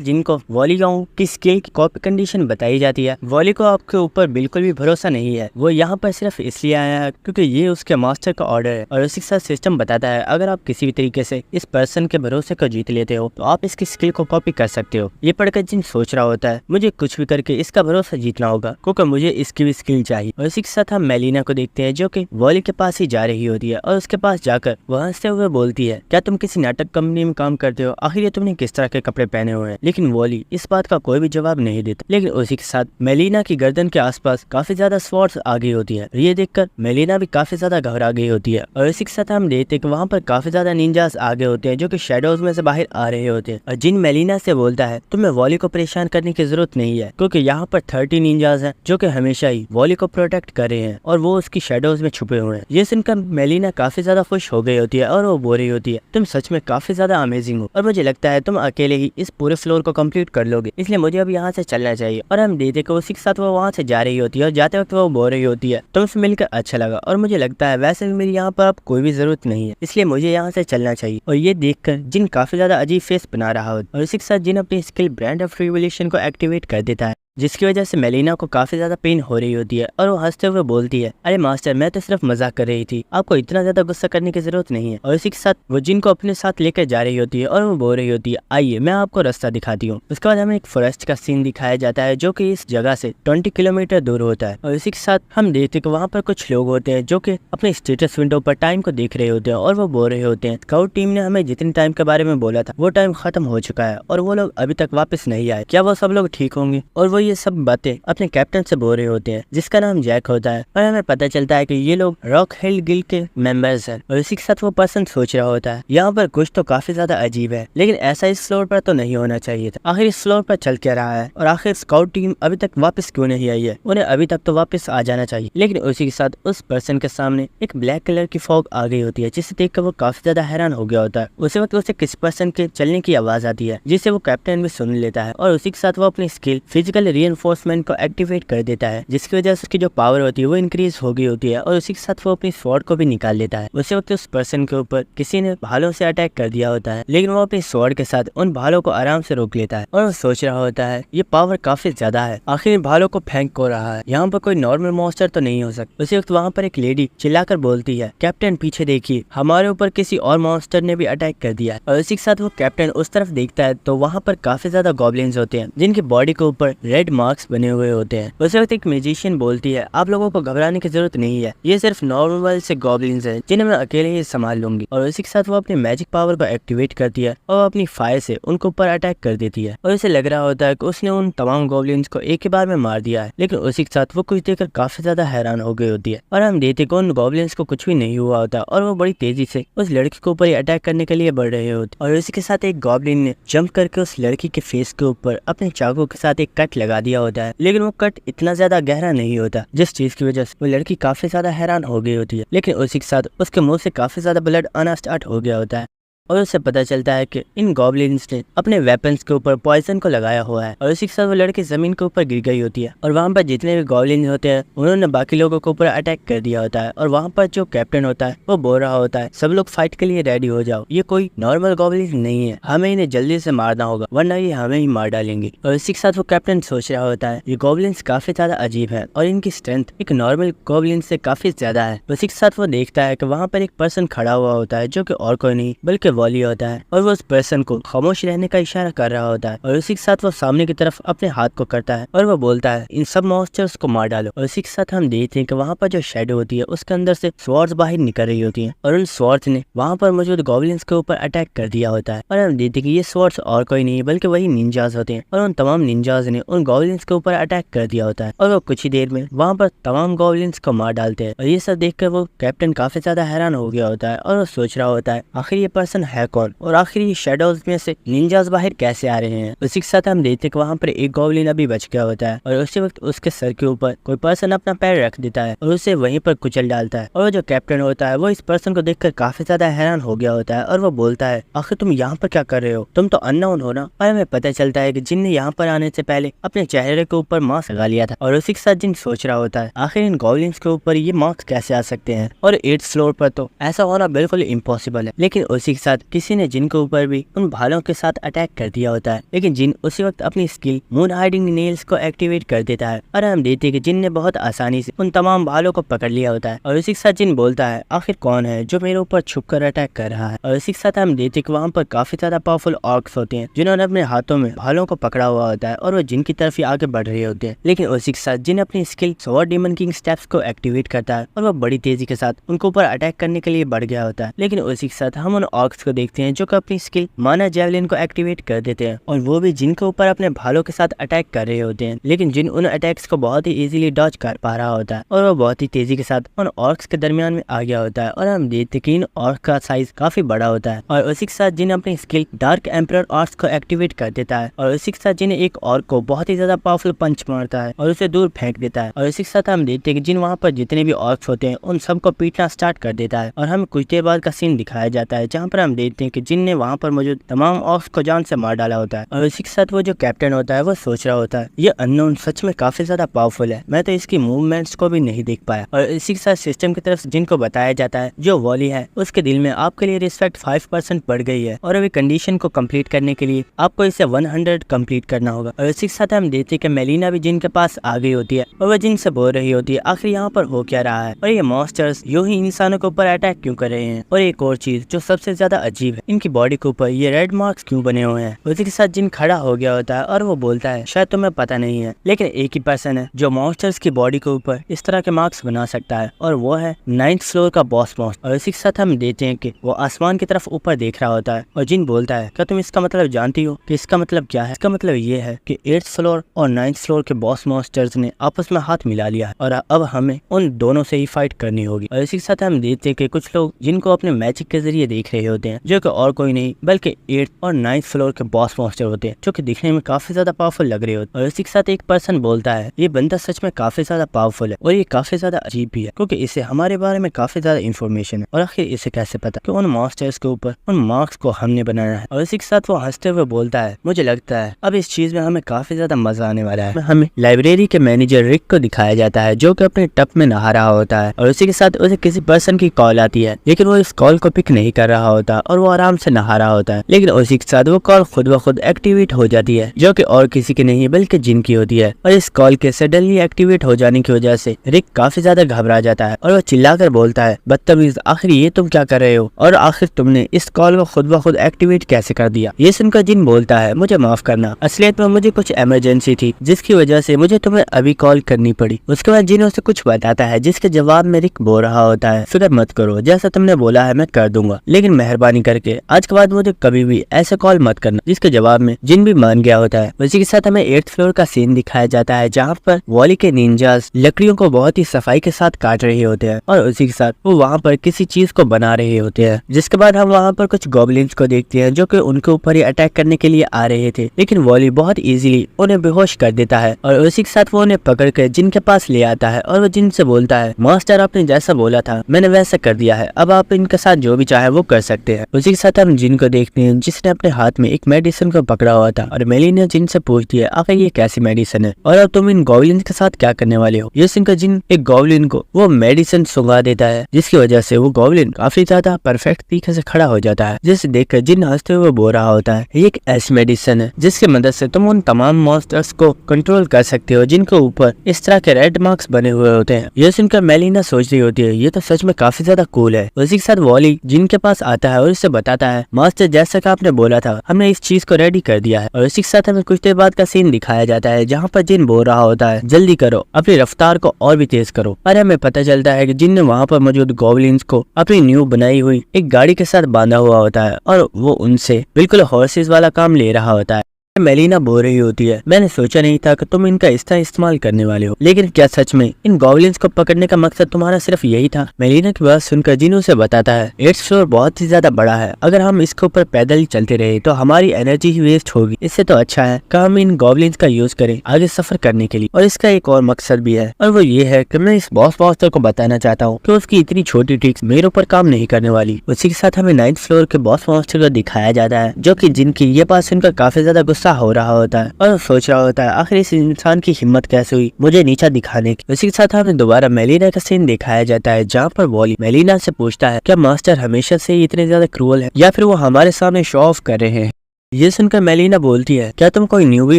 जिनको वॉलियंग की स्किल की कॉपी कंडीशन बताई जाती है, वॉली को आपके ऊपर बिल्कुल भी भरोसा नहीं है, वो यहाँ पर सिर्फ इसलिए आया है क्योंकि ये उसके मास्टर का ऑर्डर है। और उसी के साथ सिस्टम बताता है अगर आप किसी भी तरीके से इस पर्सन के भरोसे को जीत लेते हो तो आप इसकी स्किल को कॉपी कर सकते हो। ये पढ़कर जिन सोच रहा होता है मुझे कुछ भी करके इसका भरोसा जीतना होगा क्योंकि मुझे इसकी भी स्किल चाहिए। और इसी के साथ हम मेलिना को देखते हैं जो कि वॉली के पास ही जा रही होती है और उसके पास जाकर वह हंसते हुए बोलती है क्या तुम किसी नाटक कंपनी में काम करते हो, आखिर तुमने किस तरह के कपड़े पहने हुए हैं। लेकिन वॉली इस बात का कोई भी जवाब नहीं देता। लेकिन उसी के साथ मेलिना की गर्दन के आसपास काफी ज्यादा स्वॉर्ड्स आ गई होती है। ये देखकर मेलिना भी काफी ज्यादा घबरा गई होती है। और इसी के साथ हम देखते हैं कि वहाँ पर काफी ज्यादा निंजास आ गए होते हैं जो कि शैडोज में से बाहर आ रहे होते हैं। और जिन मेलिना से बोलता है तुम्हें वॉली को परेशान करने की जरूरत नहीं है क्योंकि यहाँ पर 30 निंजास हैं जो कि हमेशा ही वॉली को प्रोटेक्ट कर रहे हैं और वो उसकी शैडोज में छुपे हुए हैं। ये सुनकर मेलिना काफी ज्यादा खुश हो गई होती है और वो बोल रही होती है तुम सच में काफी ज्यादा अमेजिंग हो और मुझे लगता है तुम अकेले ही इस पूरे फ्लोर को कंप्लीट कर लोगे, इसलिए मुझे अब यहाँ से चलना चाहिए। और हम देखते कि उसी के साथ वो वहाँ से जा रही होती है और जाते वक्त वो बोल रही होती है तुमसे मिलकर अच्छा लगा और मुझे लगता है वैसे भी मेरी यहाँ पर अब कोई भी जरूरत नहीं है, इसलिए मुझे यहाँ से चलना चाहिए। और ये देखकर जिन काफी ज्यादा अजीब फेस बना रहा होता है और इसी के साथ जिन अपनी स्किल ब्रांड ऑफ रिवोल्यूशन को एक्टिवेट कर देता है जिसकी वजह से मेलिना को काफी ज्यादा पेन हो रही होती है और वो हंसते हुए बोलती है अरे मास्टर मैं तो सिर्फ मजाक कर रही थी, आपको इतना ज्यादा गुस्सा करने की जरूरत नहीं है। और इसी के साथ वो जिन को अपने साथ लेकर जा रही होती है और वो बोल रही होती है आइए मैं आपको रास्ता दिखाती हूँ। उसके बाद हमें एक फॉरेस्ट का सीन दिखाया जाता है जो कि इस जगह से 20 किलोमीटर दूर होता है। और इसी के साथ हम देखते हैं कि वहाँ पर कुछ लोग होते हैं जो कि अपने स्टेटस विंडो पर टाइम को देख रहे होते हैं और वो बोल रहे होते हैं स्काउट टीम ने हमें जितने टाइम के बारे में बोला था वो टाइम खत्म हो चुका है और वो लोग अभी तक वापस नहीं आए, क्या वो सब लोग ठीक होंगे। और वो ये सब बातें अपने कैप्टन से बोल रहे होते हैं जिसका नाम जैक होता है और हमें पता चलता है कि ये लोग रॉक हिल गिल्ड के मेंबर्स हैं। और इसी के साथ वो पर्सन सोच रहा होता है यहाँ पर कुछ तो काफी ज्यादा अजीब है, लेकिन ऐसा इस फ्लोर पर तो नहीं होना चाहिए था, आखिर इस फ्लोर पर चल क्या रहा है और आखिर स्काउट टीम अभी तक वापस क्यों नहीं आई है, उन्हें अभी तक तो वापस आ जाना चाहिए। लेकिन उसी के साथ उस पर्सन के सामने एक ब्लैक कलर की फॉग आ गई होती है जिसे देखकर वो काफी ज्यादा हैरान हो गया होता है। उसी वक्त उसे किसी पर्सन के चलने की आवाज आती है जिसे वो कैप्टन भी सुन लेता है और उसी के साथ वो अपनी स्किल फिजिकल रीइंफोर्समेंट को एक्टिवेट कर देता है जिसकी वजह से उसकी जो पावर होती है वो इंक्रीज हो गई होती है और उसी के साथ वो अपनी स्वॉर्ड को भी निकाल लेता है। उसी वक्त उस पर्सन के ऊपर किसी ने भालों से अटैक कर दिया होता है लेकिन वो अपनी स्वॉर्ड के साथ उन भालों को आराम से रोक लेता है और वो सोच रहा होता है ये पावर काफी ज्यादा है, आखिर इन भालों को फेंक को रहा है, यहाँ पर कोई नॉर्मल मॉन्स्टर तो नहीं हो सकता। उसी वक्त वहाँ पर एक लेडी चिल्लाकर बोलती है कैप्टन पीछे देखिए, हमारे ऊपर किसी और मॉन्स्टर ने भी अटैक कर दिया है। और उसी के साथ वो कैप्टन उस तरफ देखता है तो वहाँ पर काफी ज्यादा गॉब्लिन्स होते हैं जिनकी बॉडी के ऊपर रेड मार्क्स बने हुए होते हैं। उसी वक्त एक मैजिशियन बोलती है आप लोगों को घबराने की जरूरत नहीं है, ये सिर्फ नॉर्मल से गॉब्लिन्स हैं जिन्हें मैं अकेले ही संभाल लूंगी। और इसी के साथ वो अपनी मैजिक पावर को एक्टिवेट करती है और अपनी फायर से उनको ऊपर अटैक कर देती है और उसे लग रहा होता है कि उसने उन तमाम गॉब्लिन्स को एक ही बार में मार दिया है। लेकिन उसी के साथ वो कुछ देखकर काफी ज्यादा हैरान हो गई होती है और हम देखते कि उन गॉब्लिन्स को कुछ भी नहीं हुआ होता और वो बड़ी तेजी से उस लड़की के ऊपर ही अटैक करने के लिए बढ़ रहे होते। और इसी के साथ एक गॉब्लिन ने जंप करके उस लड़की के फेस के ऊपर अपने चाकू के साथ एक कट लगा दिया होता है, लेकिन वो कट इतना ज्यादा गहरा नहीं होता जिस चीज की वजह से वो लड़की काफी ज्यादा हैरान हो गई होती है। लेकिन उसी के साथ उसके मुंह से काफी ज्यादा ब्लड आना स्टार्ट हो गया होता है और उसे पता चलता है कि इन गॉब्लिन्स ने अपने वेपन्स के ऊपर पॉइजन को लगाया हुआ है। और इसी के साथ वो लड़की जमीन के ऊपर गिर गई होती है और वहाँ पर जितने भी गॉब्लिन्स होते हैं उन्होंने बाकी लोगों के ऊपर अटैक कर दिया होता है। और वहाँ पर जो कैप्टन होता है वो बोल रहा होता है सब लोग फाइट के लिए रेडी हो जाओ, ये कोई नॉर्मल गॉब्लिन नहीं है, हमें इन्हें जल्दी से मारना होगा वरना ये हमें ही मार डालेंगे। और इसी के साथ वो कैप्टन सोच रहा होता है ये गॉब्लिन्स काफी ज्यादा अजीब है और इनकी स्ट्रेंथ एक नॉर्मल गॉब्लिन से काफी ज्यादा है। उसी के साथ वो देखता है कि वहाँ पर एक पर्सन खड़ा हुआ होता है जो कि और कोई नहीं बल्कि वॉली होता है और वो उस पर्सन को खामोश रहने का इशारा कर रहा होता है और उसी के साथ वो सामने की तरफ अपने हाथ को करता है और वो बोलता है इन सब मॉन्स्टर्स को मार डालो। और इसी के साथ हम देखते हैं कि वहाँ पर जो शेडो होती है उसके अंदर से स्वॉर्ड्स बाहर निकल रही होती है और उन स्वॉर्ड्स ने वहाँ पर मौजूद गॉब्लिन्स के ऊपर अटैक कर दिया होता है। और हम देखते हैं कि ये स्वॉर्ड्स और कोई नहीं बल्कि वही निंजाज होते हैं और उन तमाम निंजाज ने उन गॉब्लिन्स के ऊपर अटैक कर दिया होता है और वो कुछ ही देर में वहाँ पर तमाम गॉब्लिन्स को मार डालते हैं। और ये सब देखकर वो कैप्टन काफी ज्यादा हैरान हो गया होता है और वो सोच रहा होता है आखिर ये पर्सन है कौन और आखिर ये शेडोज में से निंजाज बाहर कैसे आ रहे हैं। उसी के साथ हम देखते हैं कि वहाँ पर एक गॉब्लिन अभी बच गया होता है और उसी वक्त उसके सर के ऊपर कोई पर्सन अपना पैर रख देता है और उसे वहीं पर कुचल डालता है। और जो कैप्टन होता है वो इस पर्सन को देखकर काफी ज्यादा हैरान हो गया होता है और वो बोलता है आखिर तुम यहाँ पर क्या कर रहे हो, तुम तो अननोन हो ना। और हमें पता चलता है कि जिन ने यहाँ पर आने से पहले अपने चेहरे के ऊपर मास्क लगा लिया था और उसी के साथ जिन सोच रहा होता है आखिर इन गॉब्लिन्स के ऊपर ये मास्क कैसे आ सकते हैं और 8th फ्लोर पर तो ऐसा होना बिल्कुल इम्पॉसिबल है। लेकिन उसी के साथ किसी ने जिन के ऊपर भी उन भालों के साथ अटैक कर दिया होता है, लेकिन जिन उसी वक्त अपनी स्किल मून हाइडिंग नेल्स को एक्टिवेट कर देता है और हम देखते हैं कि जिन ने बहुत आसानी से उन तमाम भालों को पकड़ लिया होता है। और उसी के साथ जिन बोलता है आखिर कौन है जो मेरे ऊपर छुप कर अटैक कर रहा है। और इसी के साथ हम देखते हैं कि वहाँ पर काफी ज्यादा पावरफुल ऑर्क्स होते हैं जिन्होंने अपने हाथों में भालों को पकड़ा हुआ होता है और वो जिन की तरफ ही आगे बढ़ रहे होते हैं। लेकिन उसी के साथ जिन अपनी skill sword demon king steps को एक्टिवेट करता है और वो बड़ी तेजी के साथ उनके ऊपर अटैक करने के लिए बढ़ गया होता है। लेकिन उसी के साथ हम उन ऑर्क्स को देखते हैं जो कि अपनी स्किल माना जेवलिन को एक्टिवेट कर देते हैं और वो भी जिन के ऊपर अपने भालों के साथ अटैक कर रहे होते हैं। लेकिन जिन उन अटैक्स को बहुत ही इजीली डॉज कर पा रहा होता है और वो बहुत ही तेजी के साथ उन ऑर्क्स के दरमियान में आ गया होता है और हम देखते हैं कि इन ऑर्क का साइज काफी बड़ा होता है। और उसी के साथ जिन अपनी स्किल डार्क एम्परर ऑर्क्स को एक्टिवेट कर देता है और उसी के साथ जिन एक ऑर्क को बहुत ही ज्यादा पावरफुल पंच मारता है और उसे दूर फेंक देता है। और इसी के साथ हम देखते हैं कि जिन वहाँ पर जितने भी ऑर्क्स होते हैं उन सबको पीटना स्टार्ट कर देता है और हमें कुछ देर बाद का सीन दिखाया जाता है जहाँ पर हम देखते हैं कि जिन ने वहाँ पर मौजूद तमाम ऑर्क्स को जान से मार डाला होता है। और इसी के साथ वो जो कैप्टन होता है वो सोच रहा होता है ये अननोन सच में काफी ज्यादा पावरफुल है, मैं तो इसकी मूवमेंट्स को भी नहीं देख पाया। और इसी के साथ सिस्टम की तरफ जिनको बताया जाता है जो वॉली है उसके दिल में आपके लिए रिस्पेक्ट 5% बढ़ गई है और अभी कंडीशन को कंप्लीट करने के लिए आपको इसे 100 कंप्लीट करना होगा। और इसी के साथ हम देखते हैं कि मेलिना भी जिन के पास आ गई होती है और वह जिन से बोल रही होती है आखिर यहाँ पर हो क्या रहा है और ये मॉन्स्टर्स यूं ही इंसानों के ऊपर अटैक क्यों कर रहे हैं। और एक और चीज जो सबसे ज्यादा अजीब है, इनकी बॉडी के ऊपर ये रेड मार्क्स क्यों बने हुए हैं। उसी के साथ जिन खड़ा हो गया होता है और वो बोलता है शायद तुम्हें पता नहीं है लेकिन एक ही पर्सन है जो मॉन्स्टर्स की बॉडी के ऊपर इस तरह के मार्क्स बना सकता है और वो है 9th फ्लोर का बॉस मॉन्स्टर। और इसी के साथ हम देखते हैं कि वो आसमान की तरफ ऊपर देख रहा होता है और जिन बोलता है क्या तुम इसका मतलब जानती हो कि इसका मतलब क्या है। इसका मतलब ये है कि 8th फ्लोर और 9th फ्लोर के बॉस मॉन्स्टर्स ने आपस में हाथ मिला लिया है और अब हमें उन दोनों से ही फाइट करनी होगी। और इसी के साथ हम देखते हैं कि कुछ लोग जिनको अपने मैजिक के जरिए देख रहे होते हैं जो कि और कोई नहीं बल्कि 8th और 9th फ्लोर के बॉस मॉन्स्टर होते हैं जो कि दिखने में काफी ज्यादा पावरफुल लग रहे होते हैं। और इसी के साथ एक पर्सन बोलता है ये बंदा सच में काफी ज्यादा पावरफुल है और ये काफी ज्यादा अजीब भी है क्योंकि इसे हमारे बारे में काफी ज्यादा इन्फॉर्मेशन है और आखिर इसे कैसे पता कि उन मॉन्स्टर्स के ऊपर उन मार्क्स को हमने बनाया है। और इसी के साथ वो हंसते हुए बोलता है मुझे लगता है अब इस चीज में हमें काफी ज्यादा मजा आने वाला है। हमें लाइब्रेरी के मैनेजर रिक को दिखाया जाता है जो कि अपने टब में नहा रहा होता है और उसी के साथ उसे किसी पर्सन की कॉल आती है लेकिन वो इस कॉल को पिक नहीं कर रहा होता और वो आराम से नहा रहा होता है। लेकिन उसी के साथ वो कॉल खुद ब खुद एक्टिवेट हो जाती है जो कि और किसी की नहीं बल्कि जिन की होती है। और इस कॉल के सडनली एक्टिवेट हो जाने की वजह से रिक काफी ज्यादा घबरा जाता है और वो चिल्लाकर बोलता है बदतमीज आखिर ये तुम क्या कर रहे हो और आखिर तुमने इस कॉल को खुद ब खुद एक्टिवेट कैसे कर दिया। ये सुनकर जिन बोलता है मुझे माफ करना, असलियत में मुझे कुछ इमरजेंसी थी जिसकी वजह से मुझे तुम्हें अभी कॉल करनी पड़ी। उसके बाद जिन उसे कुछ बताता है जिसके जवाब में रिक बोल रहा होता है फिक्र मत करो, जैसा तुमने बोला है मैं कर दूंगा लेकिन मेहरबानी करके आज के बाद मुझे कभी भी ऐसे कॉल मत करना। जिसके जवाब में जिन भी मान गया होता है। उसी के साथ हमें 8th फ्लोर का सीन दिखाया जाता है जहाँ पर वॉली के निंजास लकड़ियों को बहुत ही सफाई के साथ काट रहे होते हैं और उसी के साथ वो वहाँ पर किसी चीज को बना रहे होते हैं। जिसके बाद हम वहाँ पर कुछ गॉब्लिन्स को देखते हैं जो कि उनके ऊपर ही अटैक करने के लिए आ रहे थे लेकिन वॉली बहुत इजीली उन्हें बेहोश कर देता है और उसी के साथ वो उन्हें पकड़ कर जिन के पास ले आता है और वो जिन से बोलता है मास्टर आपने जैसा बोला था मैंने वैसा कर दिया है, अब आप इनके साथ जो भी चाहे वो कर सकते हैं। उसी के साथ हम जिन को देखते हैं जिसने अपने हाथ में एक मेडिसिन को पकड़ा हुआ था और मेलिना जिन से पूछती है आखिर ये कैसी मेडिसिन है और अब तुम इन गॉब्लिन्स के साथ क्या करने वाले हो। ये सुनकर जिन एक गॉब्लिन को वो मेडिसिन सुंघा देता है जिसकी वजह से वो गॉब्लिन काफी ज्यादा परफेक्ट तरीके से खड़ा हो जाता है जिसे देखकर जिन हंसते हुए बोल रहा होता है ये एक ऐसी मेडिसिन है जिसकी मदद से तुम उन तमाम मॉन्स्टर्स को कंट्रोल कर सकते हो जिनके ऊपर इस तरह के रेड मार्क्स बने हुए होते हैं। ये सुनकर मेलिना सोच रही होती है ये तो सच में काफी ज्यादा कूल है। उसी के साथ वॉली जिन के पास आता है और उससे बताता है मास्टर जैसा कि आपने बोला था हमने इस चीज को रेडी कर दिया है। और इसी के साथ हमें कुछ देर बाद का सीन दिखाया जाता है जहाँ पर जिन बोल रहा होता है जल्दी करो, अपनी रफ्तार को और भी तेज करो। और हमें पता चलता है कि जिन ने वहाँ पर मौजूद गॉबलिन्स को अपनी न्यू बनाई हुई एक गाड़ी के साथ बांधा हुआ होता है और वो उनसे बिल्कुल हॉर्सेस वाला काम ले रहा होता है। मेलिना बोल रही होती है मैंने सोचा नहीं था कि तुम इनका इस तरह इस्तेमाल करने वाले हो, लेकिन क्या सच में इन गॉबलिन्स को पकड़ने का मकसद तुम्हारा सिर्फ यही था? मेलिना की बात सुनकर जिन उसे बताता है 8th फ्लोर बहुत ही ज्यादा बड़ा है, अगर हम इसके ऊपर पैदल ही चलते रहे तो हमारी एनर्जी ही वेस्ट होगी। इससे तो अच्छा है कि हम इन गॉबलिन्स का यूज करें आगे सफर करने के लिए। और इसका एक और मकसद भी है और वो ये है कि मैं इस बॉस मास्टर को बताना चाहता हूँ कि उसकी इतनी छोटी ट्रिक्स मेरे ऊपर काम नहीं करने वाली। उसी के साथ हमें 9th फ्लोर के बॉस मास्टर को दिखाया जाता है जो की जिनकी ये बात सुनकर काफी ज्यादा गुस्सा हो रहा होता है और सोच रहा होता है आखिर इस इंसान की हिम्मत कैसे हुई मुझे नीचा दिखाने की। उसी के साथ हमें दोबारा मेलिना का सीन दिखाया जाता है जहाँ पर वॉली मेलिना से पूछता है क्या मास्टर हमेशा से ही इतने ज्यादा क्रूअल है या फिर वो हमारे सामने शो ऑफ कर रहे हैं। ये सुनकर मेलिना बोलती है क्या तुम कोई न्यूबी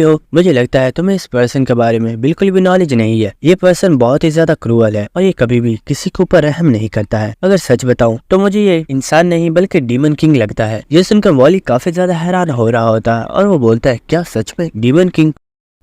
हो? मुझे लगता है तुम्हें इस पर्सन के बारे में बिल्कुल भी नॉलेज नहीं है। ये पर्सन बहुत ही ज्यादा क्रूअल है और ये कभी भी किसी के ऊपर रहम नहीं करता है। अगर सच बताऊं तो मुझे ये इंसान नहीं बल्कि डीमन किंग लगता है। ये सुनकर वॉली काफी ज्यादा हैरान हो रहा होता है और वो बोलता है क्या सच में डीमन किंग?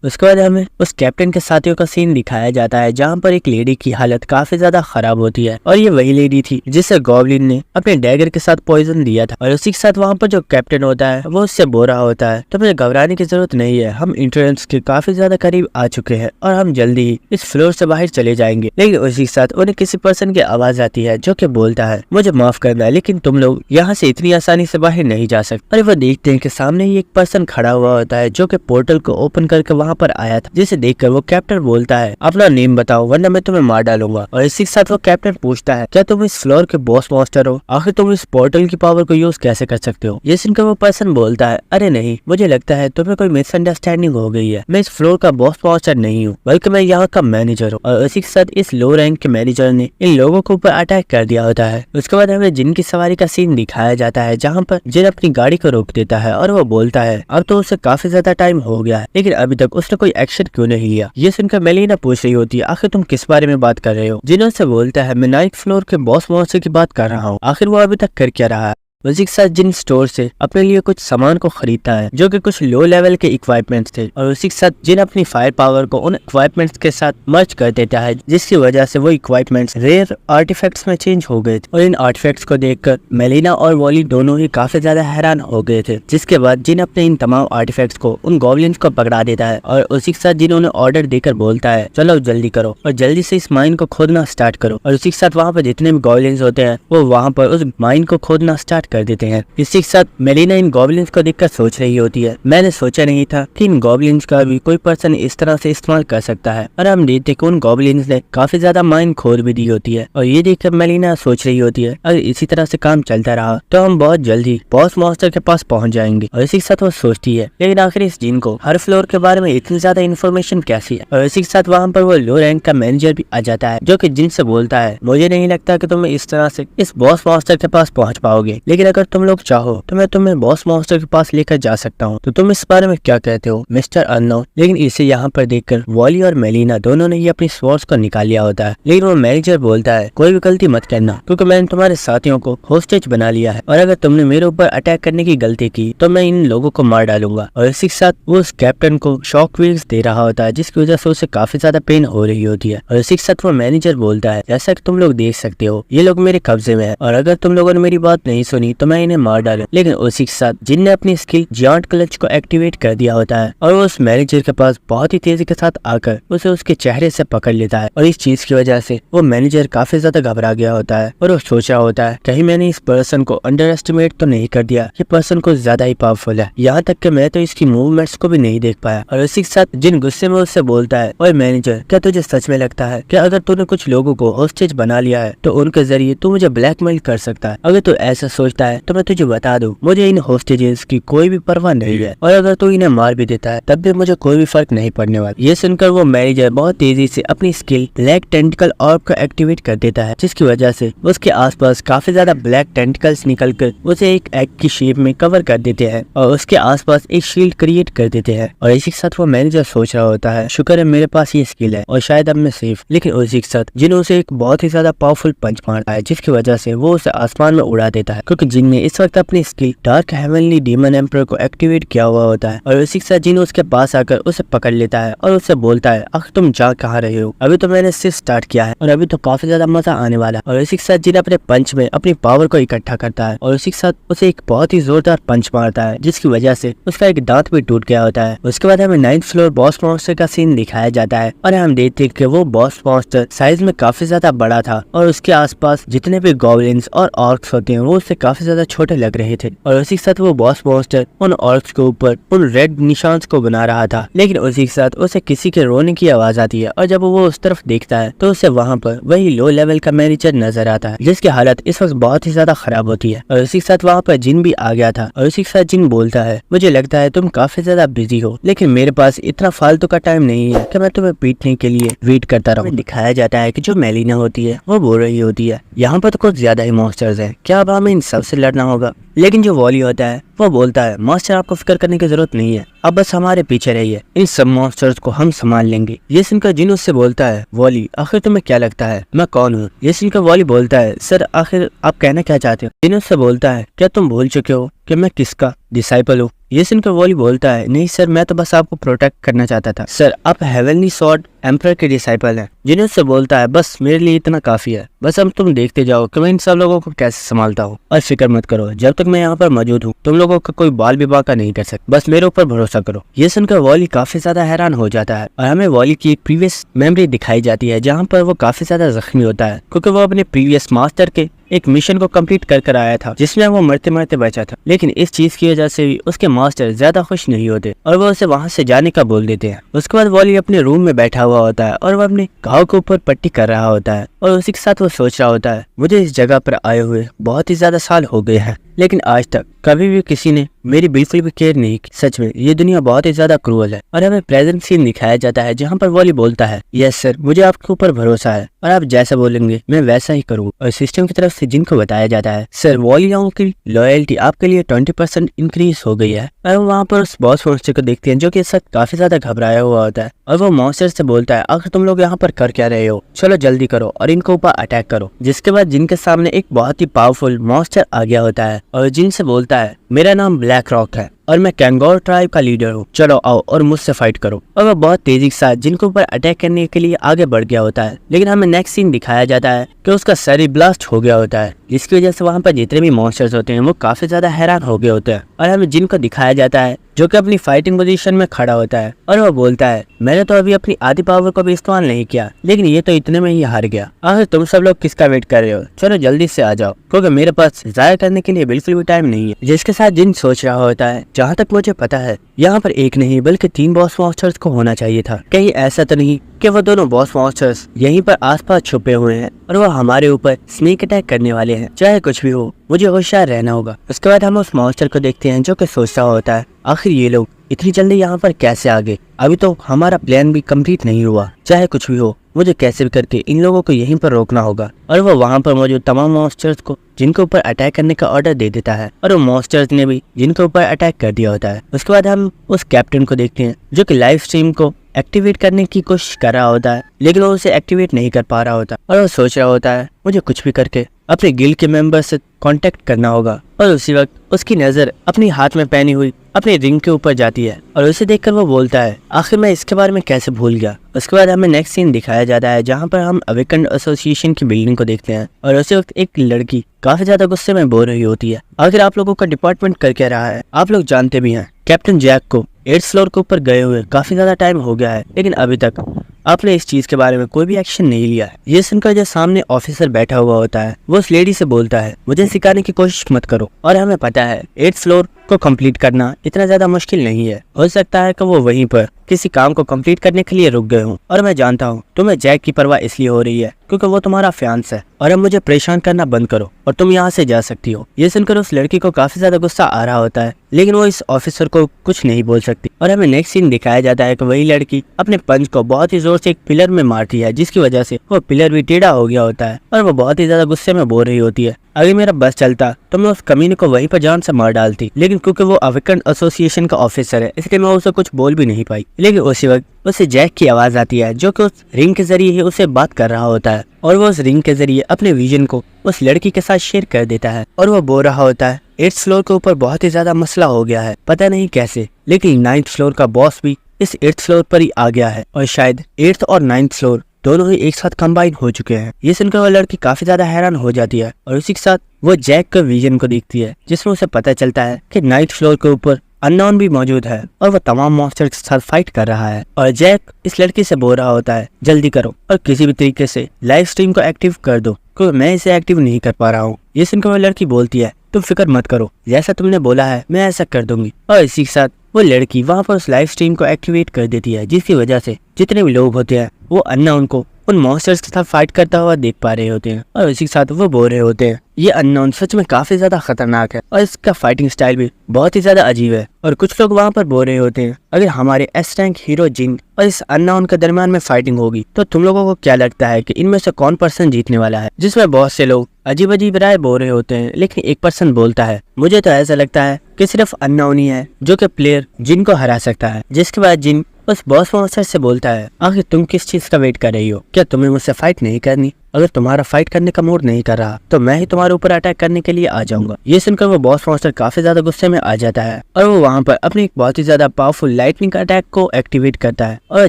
उसके बाद हमें उस कैप्टन के साथियों का सीन दिखाया जाता है जहाँ पर एक लेडी की हालत काफी ज्यादा खराब होती है और ये वही लेडी थी जिसे गॉबलिन ने अपने डैगर के साथ पॉइजन दिया था। और उसी के साथ वहाँ पर जो कैप्टन होता है वो उससे बोल रहा होता है तो मुझे घबराने की जरूरत नहीं है, हम एंट्रेंस के काफी ज्यादा करीब आ चुके हैं और हम जल्दी ही इस फ्लोर से बाहर चले जाएंगे। लेकिन उसी के साथ उन्हें किसी पर्सन की आवाज आती है जो की बोलता है मुझे माफ करना है लेकिन तुम लोग यहाँ से इतनी आसानी से बाहर नहीं जा सकते। और वो देखते हैं कि सामने ही एक पर्सन खड़ा हुआ होता है जो कि पोर्टल को ओपन करके वहाँ पर आया था, जिसे देखकर वो कैप्टन बोलता है अपना नेम बताओ वरना मैं तुम्हें मार डालूंगा। और इसी के साथ वो कैप्टन पूछता है क्या तुम इस फ्लोर के बॉस मास्टर हो? आखिर तुम इस पोर्टल की पावर को यूज कैसे कर सकते हो? ये सुनकर वो पर्सन बोलता है अरे नहीं, मुझे लगता है तुम्हें कोई मिसअंडरस्टैंडिंग हो गई है, मैं इस फ्लोर का बॉस मास्टर नहीं हूँ बल्कि मैं यहाँ का मैनेजर हूँ। और इसी के साथ इस लो रैंक के मैनेजर ने इन लोगों के ऊपर अटैक कर दिया होता है। उसके बाद हमें जिन की सवारी का सीन दिखाया जाता है जहाँ पर जिन अपनी गाड़ी को रोक देता है और वो बोलता है अब तो उसे काफी ज्यादा टाइम हो गया है लेकिन अभी तक उसने कोई एक्शन क्यों नहीं लिया। ये सुनकर मेलिना पूछ रही होती है आखिर तुम किस बारे में बात कर रहे हो? जिन से बोलता है मैं 9th फ्लोर के बॉस मास्टर की बात कर रहा हूँ, आखिर वो अभी तक कर क्या रहा है? उसी के साथ जिन स्टोर से अपने लिए कुछ सामान को खरीदता है जो कि कुछ लो लेवल के इक्विपमेंट्स थे और उसी के साथ जिन अपनी फायर पावर को उन इक्विपमेंट्स के साथ मर्ज कर देता है जिसकी वजह से वो इक्विपमेंट्स रेयर आर्टिफैक्ट्स में चेंज हो गए थे। और इन आर्टिफैक्ट्स को देखकर मेलिना और वॉली दोनों ही काफी ज्यादा हैरान हो गए थे। जिसके बाद जिन अपने इन तमाम आर्टिफैक्ट्स को उन गॉबलिन्स को पकड़ा देता है और उसी के साथ जिन उन्हें ऑर्डर देकर बोलता है चलो जल्दी करो और जल्दी से इस माइन को खोदना स्टार्ट करो। और उसी के साथ वहाँ पर जितने भी गॉबलिन्स होते हैं वो वहाँ पर उस माइन को खोदना स्टार्ट कर देते हैं। इसी के साथ मेलिना इन गॉबलिन्स को देखकर सोच रही होती है मैंने सोचा नहीं था कि इन गॉबलिन्स का भी कोई पर्सन इस तरह से इस्तेमाल कर सकता है। और हम देखते कि उन गॉबलिन्स ने काफी ज्यादा माइन खोद भी दी होती है। और ये देखकर मेलिना सोच रही होती है अगर इसी तरह से काम चलता रहा तो हम बहुत जल्दी बॉस मास्टर के पास पहुंच जाएंगे। और इसी के साथ वो सोचती है लेकिन आखिर इस जिन को हर फ्लोर के बारे में इतनी ज्यादा इन्फॉर्मेशन कैसी है? और इसी के साथ वहाँ पर वो लो रैंक का मैनेजर भी आ जाता है जो कि जिन से बोलता है मुझे नहीं लगता कि तुम इस तरह से इस बॉस मास्टर के पास पहुंच पाओगे, लेकिन अगर तुम लोग चाहो तो मैं तुम्हें बॉस मास्टर के पास लेकर जा सकता हूँ। तो तुम इस बारे में क्या कहते हो मिस्टर अननोन? लेकिन इसे यहाँ पर देखकर वॉली और मेलिना दोनों ने ही अपनी स्वॉर्ड्स को निकाल लिया होता है। लेकिन वो मैनेजर बोलता है कोई भी गलती मत करना क्योंकि मैंने तुम्हारे साथियों को होस्टेज बना लिया है और अगर तुमने मेरे ऊपर अटैक करने की गलती की तो मैं इन लोगों को मार डालूंगा। और इसी के साथ वो उस कैप्टन को शॉक वेव्स दे रहा होता है जिसकी वजह से उसे काफी ज्यादा पेन हो रही होती है। और इसी के साथ वो मैनेजर बोलता है जैसा कि तुम लोग देख सकते हो ये लोग मेरे कब्जे में है और अगर तुम लोगों ने मेरी बात नहीं सुनी तो मैं इन्हें मार डालूं। लेकिन उसी के साथ जिन ने अपनी स्किल जायंट क्लच को एक्टिवेट कर दिया होता है और वो उस मैनेजर के पास बहुत ही तेजी के साथ आकर उसे उसके चेहरे से पकड़ लेता है। और इस चीज की वजह से वो मैनेजर काफी ज्यादा घबरा गया होता है और वो सोच रहा होता है कहीं मैंने इस पर्सन को अंडर एस्टिमेट तो नहीं कर दिया, ये पर्सन को ज्यादा ही पावरफुल है, यहाँ तक कि मैं तो इसकी मूवमेंट्स को भी नहीं देख पाया। और इसी के साथ जिन गुस्से में उससे बोलता है और मैनेजर क्या तुझे सच में लगता है कि अगर तूने कुछ लोगों को होस्टेज बना लिया है तो उनके जरिए तू मुझे ब्लैकमेल कर सकता है? अगर तू ऐसा सोचता है तो मैं तुझे बता दूं मुझे इन होस्टेजेस की कोई भी परवाह नहीं है और अगर तू इन्हें मार भी देता है तब भी मुझे कोई भी फर्क नहीं पड़ने वाला। ये सुनकर वो मैनेजर बहुत तेजी से अपनी स्किल ब्लैक टेंटिकल ऑर्ब को एक्टिवेट कर देता है जिसकी वजह से उसके आसपास काफी ज्यादा ब्लैक टेंटिकल्स निकलकर उसे एक एग की शेप में कवर कर देते हैं और उसके आसपास एक शील्ड क्रिएट कर देते हैं। और इसी के साथ वो मैनेजर सोच रहा होता है शुक्र है मेरे पास ये स्किल है और शायद अब मैं सेफ। लेकिन उसी के साथ जिन उसे एक बहुत ही ज्यादा पावरफुल पंच मारता है जिसकी वजह से वो उसे आसमान में उड़ा देता है क्योंकि जिन ने इस वक्त अपनी skill dark heavenly demon emperor को एक्टिवेट किया हुआ होता है और उसी के साथ जिन उसके पास आकर उसे पकड़ लेता है और उससे बोलता है आखिर तुम जा कहाँ रहे हो, अभी तो मैंने सिर्फ स्टार्ट किया है और अभी तो काफी ज्यादा मजा आने वाला है। और उसी के साथ जिन अपने पंच में अपनी पावर को इकट्ठा करता है और उसी के साथ उसे एक बहुत ही जोरदार पंच मारता है जिसकी वजह से उसका एक दांत भी टूट गया होता है। उसके बाद हमें 9th फ्लोर बॉस मॉन्स्टर का सीन दिखाया जाता है और हम देखते हैं कि वो बॉस मॉन्स्टर साइज में काफी ज्यादा बड़ा था और उसके आसपास जितने भी गॉब्लिन्स और ऑर्क्स होते हैं वो उससे काफी ज्यादा छोटे लग रहे थे। और उसी के साथ वो बॉस मॉन्स्टर उन ऑर्क्स के ऊपर उन रेड निशान को बना रहा था, लेकिन उसी के साथ उसे किसी के रोने की आवाज आती है और जब वो उस तरफ देखता है तो उसे वहाँ पर वही लो लेवल का मैनेजर नजर आता है जिसकी हालत इस वक्त बहुत ही ज्यादा खराब होती है। और उसी के साथ वहाँ पर जिन भी आ गया था और उसी के साथ जिन बोलता है मुझे लगता है तुम काफी ज्यादा बिजी हो, लेकिन मेरे पास इतना फालतू का टाइम नहीं है कि मैं तुम्हें पीटने के लिए वेट करता रहूं। दिखाया जाता है कि जो मेलिना होती है वो बोल रही होती है यहाँ पर तो कुछ ज्यादा ही मॉन्स्टर्स हैं, क्या अब हमें इन सबसे लड़ना होगा। लेकिन जो वॉली होता है वो बोलता है मास्टर आपको फिक्र करने की जरूरत नहीं है, अब बस हमारे पीछे रहिए, इन सब मॉन्स्टर्स को हम संभाल लेंगे। ये सुनकर जिन उससे बोलता है वॉली आखिर तुम्हें क्या लगता है मैं कौन हूँ। ये सुनकर वॉली बोलता है सर आखिर आप कहना क्या चाहते हो। जिन उससे बोलता है क्या तुम भूल चुके हो कि मैं किसका डिसाइपल हूँ। ये सुनकर वॉली बोलता है नहीं सर मैं तो बस आपको प्रोटेक्ट करना चाहता था। सर आप हेवनली सॉर्ड एम्परर के डिसाइपल हैं। जिन उससे बोलता है बस मेरे लिए इतना काफी है, बस अब तुम देखते जाओ कि मैं इन सब लोगों को कैसे संभालता हूँ और फिक्र मत करो, जब तक मैं यहाँ पर मौजूद हूँ तुम लोगों का कोई बाल भी बाका नहीं कर सकता, बस मेरे ऊपर भरोसा करो। ये सुनकर वॉली काफी ज्यादा हैरान हो जाता है और हमें वॉली की एक प्रीवियस मेमोरी दिखाई जाती है जहाँ पर वो काफी ज्यादा जख्मी होता है क्योंकि वो अपने प्रीवियस मास्टर के एक मिशन को कंप्लीट कर आया था जिसमें वो मरते मरते बचा था, लेकिन इस चीज की वजह से भी उसके मास्टर ज्यादा खुश नहीं होते और वो उसे वहां से जाने का बोल देते हैं। उसके बाद वॉली अपने रूम में बैठा हुआ होता है और वो अपने घाव के ऊपर पट्टी कर रहा होता है और उसी के साथ वो सोच रहा होता है मुझे इस जगह पर आए हुए बहुत ही ज्यादा साल हो गए हैं, लेकिन आज तक कभी भी किसी ने मेरी बिल्कुल भी केयर नहीं की। सच में ये दुनिया बहुत ही ज्यादा क्रूअल है। और हमें प्रेजेंट सीन दिखाया जाता है जहाँ पर वॉली बोलता है यस सर मुझे आपके ऊपर भरोसा है और आप जैसा बोलेंगे मैं वैसा ही करूँ। और सिस्टम की तरफ से जिनको बताया जाता है सर वॉलियों की लॉयल्टी आपके लिए 20% इंक्रीज हो गई है। और वहाँ पर उस बॉस मॉन्स्टर को देखते हैं जो कि इस वक्त काफी ज्यादा घबराया हुआ होता है और वो मॉन्स्टर से बोलता है आखिर तुम लोग यहाँ पर कर क्या रहे हो, चलो जल्दी करो और इनके ऊपर अटैक करो। जिसके बाद जिनके सामने एक बहुत ही पावरफुल मॉन्स्टर आ गया होता है और जिनसे बोलता है मेरा नाम ब्लैक रॉक है और मैं कैंगोर ट्राइब का लीडर हूँ, चलो आओ और मुझसे फाइट करो। और वह बहुत तेजी के साथ जिनके ऊपर अटैक करने के लिए आगे बढ़ गया होता है, लेकिन हमें नेक्स्ट सीन दिखाया जाता है कि उसका सर ही ब्लास्ट हो गया होता है जिसकी वजह से वहाँ पर जितने भी मॉन्स्टर्स होते हैं वो काफी ज्यादा हैरान हो गए होते हैं। और हमें जिनको दिखाया जाता है जो कि अपनी फाइटिंग पोजीशन में खड़ा होता है और वो बोलता है मैंने तो अभी अपनी आधी पावर को भी इस्तेमाल नहीं किया, लेकिन ये तो इतने में ही हार गया। आखिर तुम सब लोग किसका वेट कर रहे हो, चलो जल्दी से आ जाओ क्योंकि मेरे पास जाया करने के लिए बिल्कुल भी टाइम नहीं है। जिसके साथ जिन सोच रहा होता है जहाँ तक मुझे पता है यहाँ पर एक नहीं बल्कि 3 बॉस मॉन्स्टर्स को होना चाहिए था, कहीं ऐसा तो नहीं कि वो दोनों बॉस मॉन्स्टर्स यहीं पर आसपास छुपे हुए हैं और वो हमारे ऊपर स्नेक अटैक करने वाले हैं। चाहे कुछ भी हो मुझे होशियार रहना होगा। उसके बाद हम उस मॉन्स्टर को देखते हैं जो कि सोच रहा होता है आखिर ये लोग इतनी जल्दी यहाँ पर कैसे आ गए, अभी तो हमारा प्लान भी कंप्लीट नहीं हुआ। चाहे कुछ भी हो मुझे कैसे भी करके इन लोगों को यहीं पर रोकना होगा। और वो वहाँ पर मौजूद तमाम मॉन्स्टर्स को जिनके ऊपर अटैक करने का ऑर्डर दे देता है और वो मॉन्स्टर्स ने भी जिनके ऊपर अटैक कर दिया होता है। उसके बाद हम उस कैप्टन को देखते हैं जो कि लाइव स्ट्रीम को एक्टिवेट करने की कोशिश कर रहा होता है, लेकिन वो उसे एक्टिवेट नहीं कर पा रहा होता और वो सोच रहा होता है मुझे कुछ भी करके अपने गिल्ड के मेंबर से कांटेक्ट करना होगा। और उसी वक्त उसकी नजर अपनी हाथ में पहनी हुई अपने रिंग के ऊपर जाती है और उसे देखकर वो बोलता है आखिर मैं इसके बारे में कैसे भूल गया। उसके बाद हमें नेक्स्ट सीन दिखाया जाता है जहाँ पर हम अवेकन्ड एसोसिएशन की बिल्डिंग को देखते हैं और उसी वक्त एक लड़की काफी ज्यादा गुस्से में बोल रही होती है आखिर आप लोगों का डिपार्टमेंट कर क्या रहा है, आप लोग जानते भी हैं कैप्टन जैक को 8th फ्लोर के ऊपर गए हुए काफी ज्यादा टाइम हो गया है, लेकिन अभी तक आपने इस चीज के बारे में कोई भी एक्शन नहीं लिया है। ये सुनकर जो सामने ऑफिसर बैठा हुआ होता है वो उस लेडी से बोलता है मुझे सिखाने की कोशिश मत करो और हमें पता है 8th फ्लोर को कंप्लीट करना इतना ज्यादा मुश्किल नहीं है, हो सकता है कि वो वहीं पर किसी काम को कंप्लीट करने के लिए रुक गए हों। और मैं जानता हूँ तुम्हें जैक की परवाह इसलिए हो रही है क्योंकि वो तुम्हारा फियांस है और अब मुझे परेशान करना बंद करो और तुम यहाँ से जा सकती हो। ये सुनकर उस लड़की को काफी ज्यादा गुस्सा आ रहा होता है, लेकिन वो इस ऑफिसर को कुछ नहीं बोल सकती। और हमें नेक्स्ट सीन दिखाया जाता है कि वही लड़की अपने पंच को बहुत ही जोर से एक पिलर में मारती है जिसकी वजह से वो पिलर भी टेढ़ा हो गया होता है और वो बहुत ही ज्यादा गुस्से में बोल रही होती है अगर मेरा बस चलता तो मैं उस कमीने को वहीं पर जान से मार डालती, लेकिन क्योंकि वो अवेकन्ड एसोसिएशन का ऑफिसर है इसलिए मैं उसे कुछ बोल भी नहीं पाई। लेकिन उसी वक्त उसे जैक की आवाज आती है जो कि उस रिंग के जरिए ही उसे बात कर रहा होता है और वो उस रिंग के जरिए अपने विजन को उस लड़की के साथ शेयर कर देता है और वो बोल रहा होता है 8th फ्लोर के ऊपर बहुत ही ज्यादा मसला हो गया है, पता नहीं कैसे, लेकिन 9th फ्लोर का बॉस भी इस 8th फ्लोर पर ही आ गया है और शायद 8th और 9th फ्लोर दोनों ही एक साथ कंबाइन हो चुके हैं। ये सुनकर वो लड़की काफी ज्यादा हैरान हो जाती है और उसी के साथ वो जैक के विजन को देखती है जिसमें उसे पता चलता है कि 9th फ्लोर के ऊपर अननोन भी मौजूद है और वो तमाम मॉन्स्टर के साथ फाइट कर रहा है और जैक इस लड़की से बोल रहा होता है जल्दी करो और किसी भी तरीके से लाइव स्ट्रीम को एक्टिव कर दो क्योंकि मैं इसे एक्टिव नहीं कर पा रहा हूँ। ये सुनकर वो लड़की बोलती है तुम फिक्र मत करो, जैसा तुमने बोला है मैं ऐसा कर दूंगी। और इसी के साथ वो लड़की वहाँ पर उस लाइव स्ट्रीम को एक्टिवेट कर देती है जिसकी वजह से जितने भी लोग होते हैं वो अननोन को उन मॉन्स्टर्स के साथ फाइट करता हुआ देख पा रहे होते हैं और इसी के साथ वो बोल रहे होते हैं ये अननोन सच में काफी ज्यादा खतरनाक है और इसका फाइटिंग स्टाइल भी बहुत ही ज्यादा अजीब है। और कुछ लोग वहाँ पर बोल रहे होते हैं अगर हमारे एस रैंक हीरो जिन और इस अननोन के दरमियान में फाइटिंग होगी तो तुम लोगों को क्या लगता है कि इनमें से कौन पर्सन जीतने वाला है, जिसमें बहुत से लोग अजीब अजीब राय बोल रहे होते हैं। लेकिन एक पर्सन बोलता है मुझे तो ऐसा लगता है कि सिर्फ अननोन ही है जो कि प्लेयर जिन को हरा सकता है। जिसके बाद जिन उस बॉस मॉन्स्टर से बोलता है आखिर तुम किस चीज का वेट कर रही हो, क्या तुम्हें मुझसे फाइट नहीं करनी? अगर तुम्हारा फाइट करने का मूड नहीं कर रहा तो मैं ही तुम्हारे ऊपर अटैक करने के लिए आ जाऊंगा। ये सुनकर वो बॉस मॉन्स्टर काफी ज्यादा गुस्से में आ जाता है और वो वहाँ पर अपनी एक बहुत ही ज्यादा पावरफुल लाइटनिंग अटैक को एक्टिवेट करता है और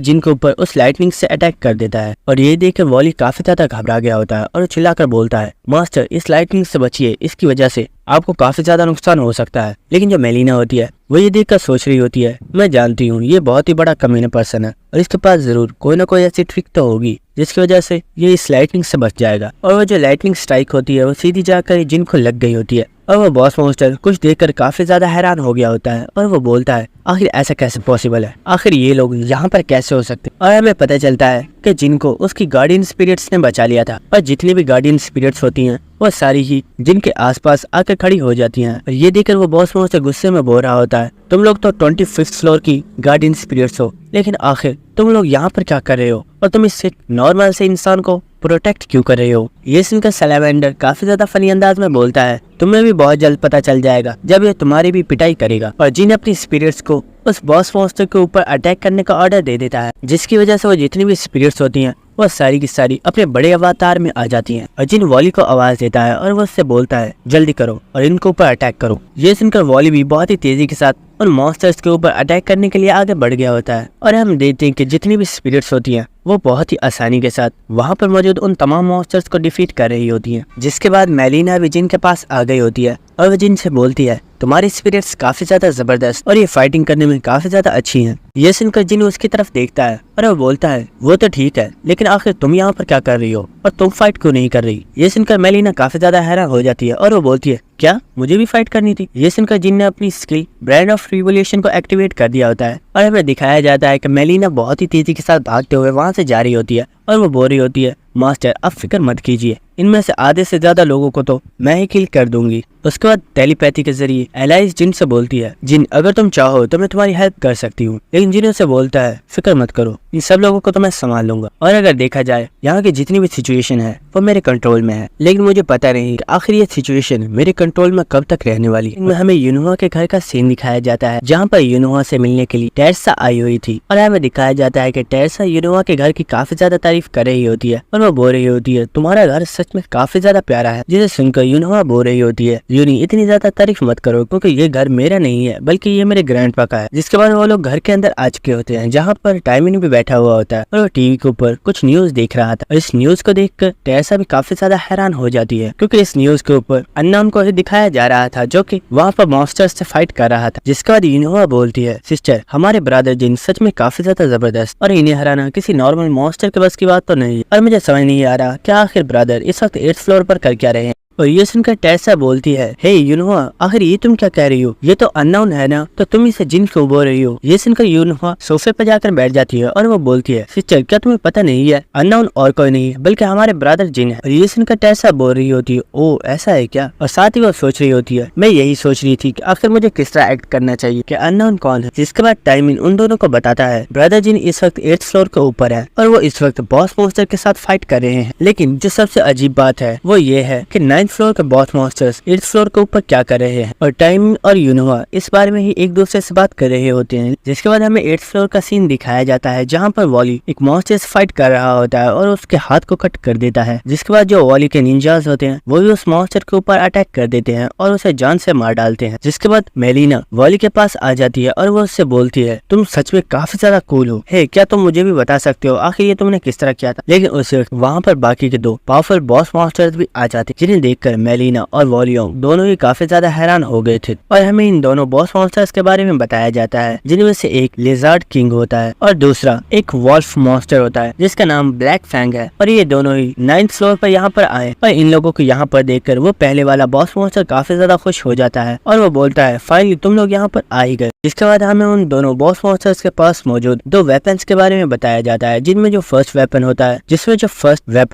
जिन के ऊपर उस लाइटनिंग से अटैक कर देता है। और ये देखकर वॉली काफी ज्यादा घबरा गया होता है और चिल्लाकर बोलता है मास्टर इस लाइटनिंग से बचिए, इसकी वजह से आपको काफी ज्यादा नुकसान हो सकता है। लेकिन जो मेलिना होती है वो ये देखकर सोच रही होती है मैं जानती हूँ ये बहुत ही बड़ा कमीना पर्सन है और इसके पास जरूर कोई ना कोई ऐसी ट्रिक तो होगी जिसकी वजह से ये इस लाइटनिंग से बच जाएगा। और वो जो लाइटनिंग स्ट्राइक होती है वो सीधी जाकर जिन को लग गई होती है और वो बॉस मॉन्स्टर कुछ देखकर काफी ज्यादा हैरान हो गया होता है और वो बोलता है आखिर ऐसा कैसे पॉसिबल है, आखिर ये लोग यहाँ पर कैसे हो सकते। और हमें पता चलता है कि जिनको उसकी गार्डियन स्पिरिट्स ने बचा लिया था और जितनी भी गार्डियन स्पिरिट्स होती हैं वो सारी ही जिनके आसपास आकर खड़ी हो जाती हैं। और ये देखकर वो बॉस मॉन्स्टर गुस्से में बोल रहा होता है तुम लोग तो 25th फ्लोर की गार्डियन स्पिरिट्स हो, लेकिन आखिर तुम लोग यहाँ पर क्या कर रहे हो और तुम इससे नॉर्मल से इंसान को प्रोटेक्ट क्यों कर रहे हो? ये सुनकर सैलामेंडर काफी ज्यादा फनी अंदाज में बोलता है तुम्हें भी बहुत जल्द पता चल जाएगा जब ये तुम्हारी भी पिटाई करेगा। और जिन अपनी स्पिरिट्स को उस बॉस मॉन्स्टर के ऊपर अटैक करने का ऑर्डर दे देता है जिसकी वजह से वो जितनी भी स्पिरिट्स होती हैं वो सारी की सारी अपने बड़े अवतार में आ जाती हैं। और जिन वॉली को आवाज देता है और वो उससे बोलता है जल्दी करो और इनके ऊपर अटैक करो। ये सुनकर वॉली भी बहुत ही तेजी के साथ उन मॉन्स्टर्स के ऊपर अटैक करने के लिए आगे बढ़ गया होता है और हम देखते हैं कि जितनी भी स्पिरिट्स होती हैं वो बहुत ही आसानी के साथ वहाँ पर मौजूद उन तमाम मॉन्स्टर्स को डिफीट कर रही होती हैं। जिसके बाद मेलिना भी जिन के पास आ गई होती है और वो जिन से बोलती है तुम्हारी स्पिरिट्स काफी ज्यादा जबरदस्त और ये फाइटिंग करने में काफी ज्यादा अच्छी हैं। ये सुनकर जिन उसकी तरफ देखता है और वो बोलता है वो तो ठीक है लेकिन आखिर तुम यहाँ पर क्या कर रही हो और तुम फाइट क्यों नहीं कर रही? ये सुनकर मेलिना काफी ज्यादा हैरान हो जाती है और वो बोलती है क्या मुझे भी फाइट करनी थी? ये सुनकर जिन ने अपनी स्किल ब्रांड ऑफ रिवोल्यूशन को एक्टिवेट कर दिया होता है और हमें दिखाया जाता है कि मेलिना बहुत ही तेजी के साथ भागते हुए वहाँ से जा रही होती है और वो बोल रही होती है मास्टर अब फिक्र मत कीजिए, इनमें से आधे से ज्यादा लोगों को तो मैं ही किल कर दूंगी। उसके बाद टेलीपैथी के जरिए एलाइज जिन से बोलती है जिन अगर तुम चाहो तो मैं तुम्हारी हेल्प कर सकती हूँ। लेकिन जिन से बोलता है फिक्र मत करो, इन सब लोगों को तो मैं संभाल लूंगा। और अगर देखा जाए यहाँ की जितनी भी सिचुएशन है वो मेरे कंट्रोल में है, लेकिन मुझे पता नहीं कि आखिर ये सिचुएशन मेरे कंट्रोल में कब तक रहने वाली है। हमें यूनोहा के घर का सीन दिखाया जाता है जहाँ पर यूनोहा से मिलने के लिए टेरेसा आई हुई थी और हमें दिखाया जाता है कि टेरेसा यूनोहा के घर की काफी ज्यादा तारीफ कर रही होती है और वो बोल रही होती है तुम्हारा घर सच में काफी ज्यादा प्यारा है। जिसे सुनकर यूनोहा बोल रही होती है यूनी इतनी ज्यादा तारीफ मत करो क्योंकि ये घर मेरा नहीं है बल्कि ये मेरे ग्रैंडपा का है। जिसके बाद वो लोग घर के अंदर आ चुके होते हैं जहाँ पर टाइमिन भी बैठा हुआ होता है और वो टीवी के ऊपर कुछ न्यूज देख रहा था। और इस न्यूज को देखकर टेरेसा भी काफी ज्यादा हैरान हो जाती है क्योंकि इस न्यूज के ऊपर अननोन को ही दिखाया जा रहा था जो कि वहाँ पर मॉन्स्टर्स से फाइट कर रहा था। जिसके बाद यूनोहा बोलती है सिस्टर हमारे ब्रदर जिन सच में काफी ज्यादा जबरदस्त और इन्हें हराना किसी नॉर्मल मॉन्स्टर के बस की बात तो नहीं है और मुझे समझ नहीं आ रहा क्या आखिर ब्रदर इस वक्त 8th फ्लोर पर कर क्या रहे हैं। और ये सुनकर टेरेसा बोलती है हे यूनोहा आखिर ये तुम क्या कह रही हो, ये तो अननोन है ना, तो तुम इसे जिन क्यों बोल रही हो? ये सुनकर यूनोहा सोफे पर जाकर बैठ जाती है और वो बोलती है सिस्टर क्या तुम्हें पता नहीं है अननोन और कोई नहीं है बल्कि हमारे ब्रदर जिन है। और ये सुनकर टेरेसा बोल रही होती है ओ ऐसा है क्या। और साथ ही वो सोच रही होती है मैं यही सोच रही थी कि आखिर मुझे किस तरह एक्ट करना चाहिए कि अननोन कौन है। जिसके बाद टाइमिन उन दोनों को बताता है ब्रदर जिन इस वक्त 8th फ्लोर के ऊपर है और वो इस वक्त बॉस मॉन्स्टर के साथ फाइट कर रहे हैं। लेकिन जो सबसे अजीब बात है वो ये है कि 9th 9th फ्लोर के बॉस मॉन्स्टर्स 8th फ्लोर के ऊपर क्या कर रहे हैं और टाइम और यूनोवा इस बारे में ही एक दूसरे से बात कर रहे होते हैं। जिसके बाद हमें 8th फ्लोर का सीन दिखाया जाता है जहाँ पर वॉली एक मॉन्स्टर से फाइट कर रहा होता है और उसके हाथ को कट कर देता है। जिसके बाद जो वॉली के निंजास होते हैं वो भी उस मॉन्स्टर के ऊपर अटैक कर देते हैं और उसे जान से मार डालते हैं। जिसके बाद मेलिना वॉली के पास आ जाती है और वो उससे बोलती है, तुम सच में काफी ज्यादा कूल हो, हे क्या तुम मुझे भी बता सकते हो आखिर ये तुमने किस तरह किया था। लेकिन उस वक्त वहाँ पर बाकी के दो पावरफुल बॉस मॉन्स्टर्स भी आ जाते जिन्हें देखकर मेलिना और वॉलियोंग दोनों ही काफी ज्यादा हैरान हो गए थे। और हमें इन दोनों बॉस मॉन्स्टर्स के बारे में बताया जाता है जिनमें से एक लिजार्ड किंग होता है और दूसरा एक वॉल्फ मॉन्स्टर होता है जिसका नाम ब्लैक फैंग है। और ये दोनों ही 9th फ्लोर पर यहाँ पर आए और इन लोगों को यहाँ पर देखकर वो पहले वाला बॉस मॉन्स्टर काफी ज्यादा खुश हो जाता है और वो बोलता है, फाइनली तुम लोग यहाँ पर आ ही गए। जिसके बाद हमें उन दोनों बॉस मॉन्स्टर्स के पास मौजूद दो वेपन्स के बारे में बताया जाता है जिनमें जो फर्स्ट वेपन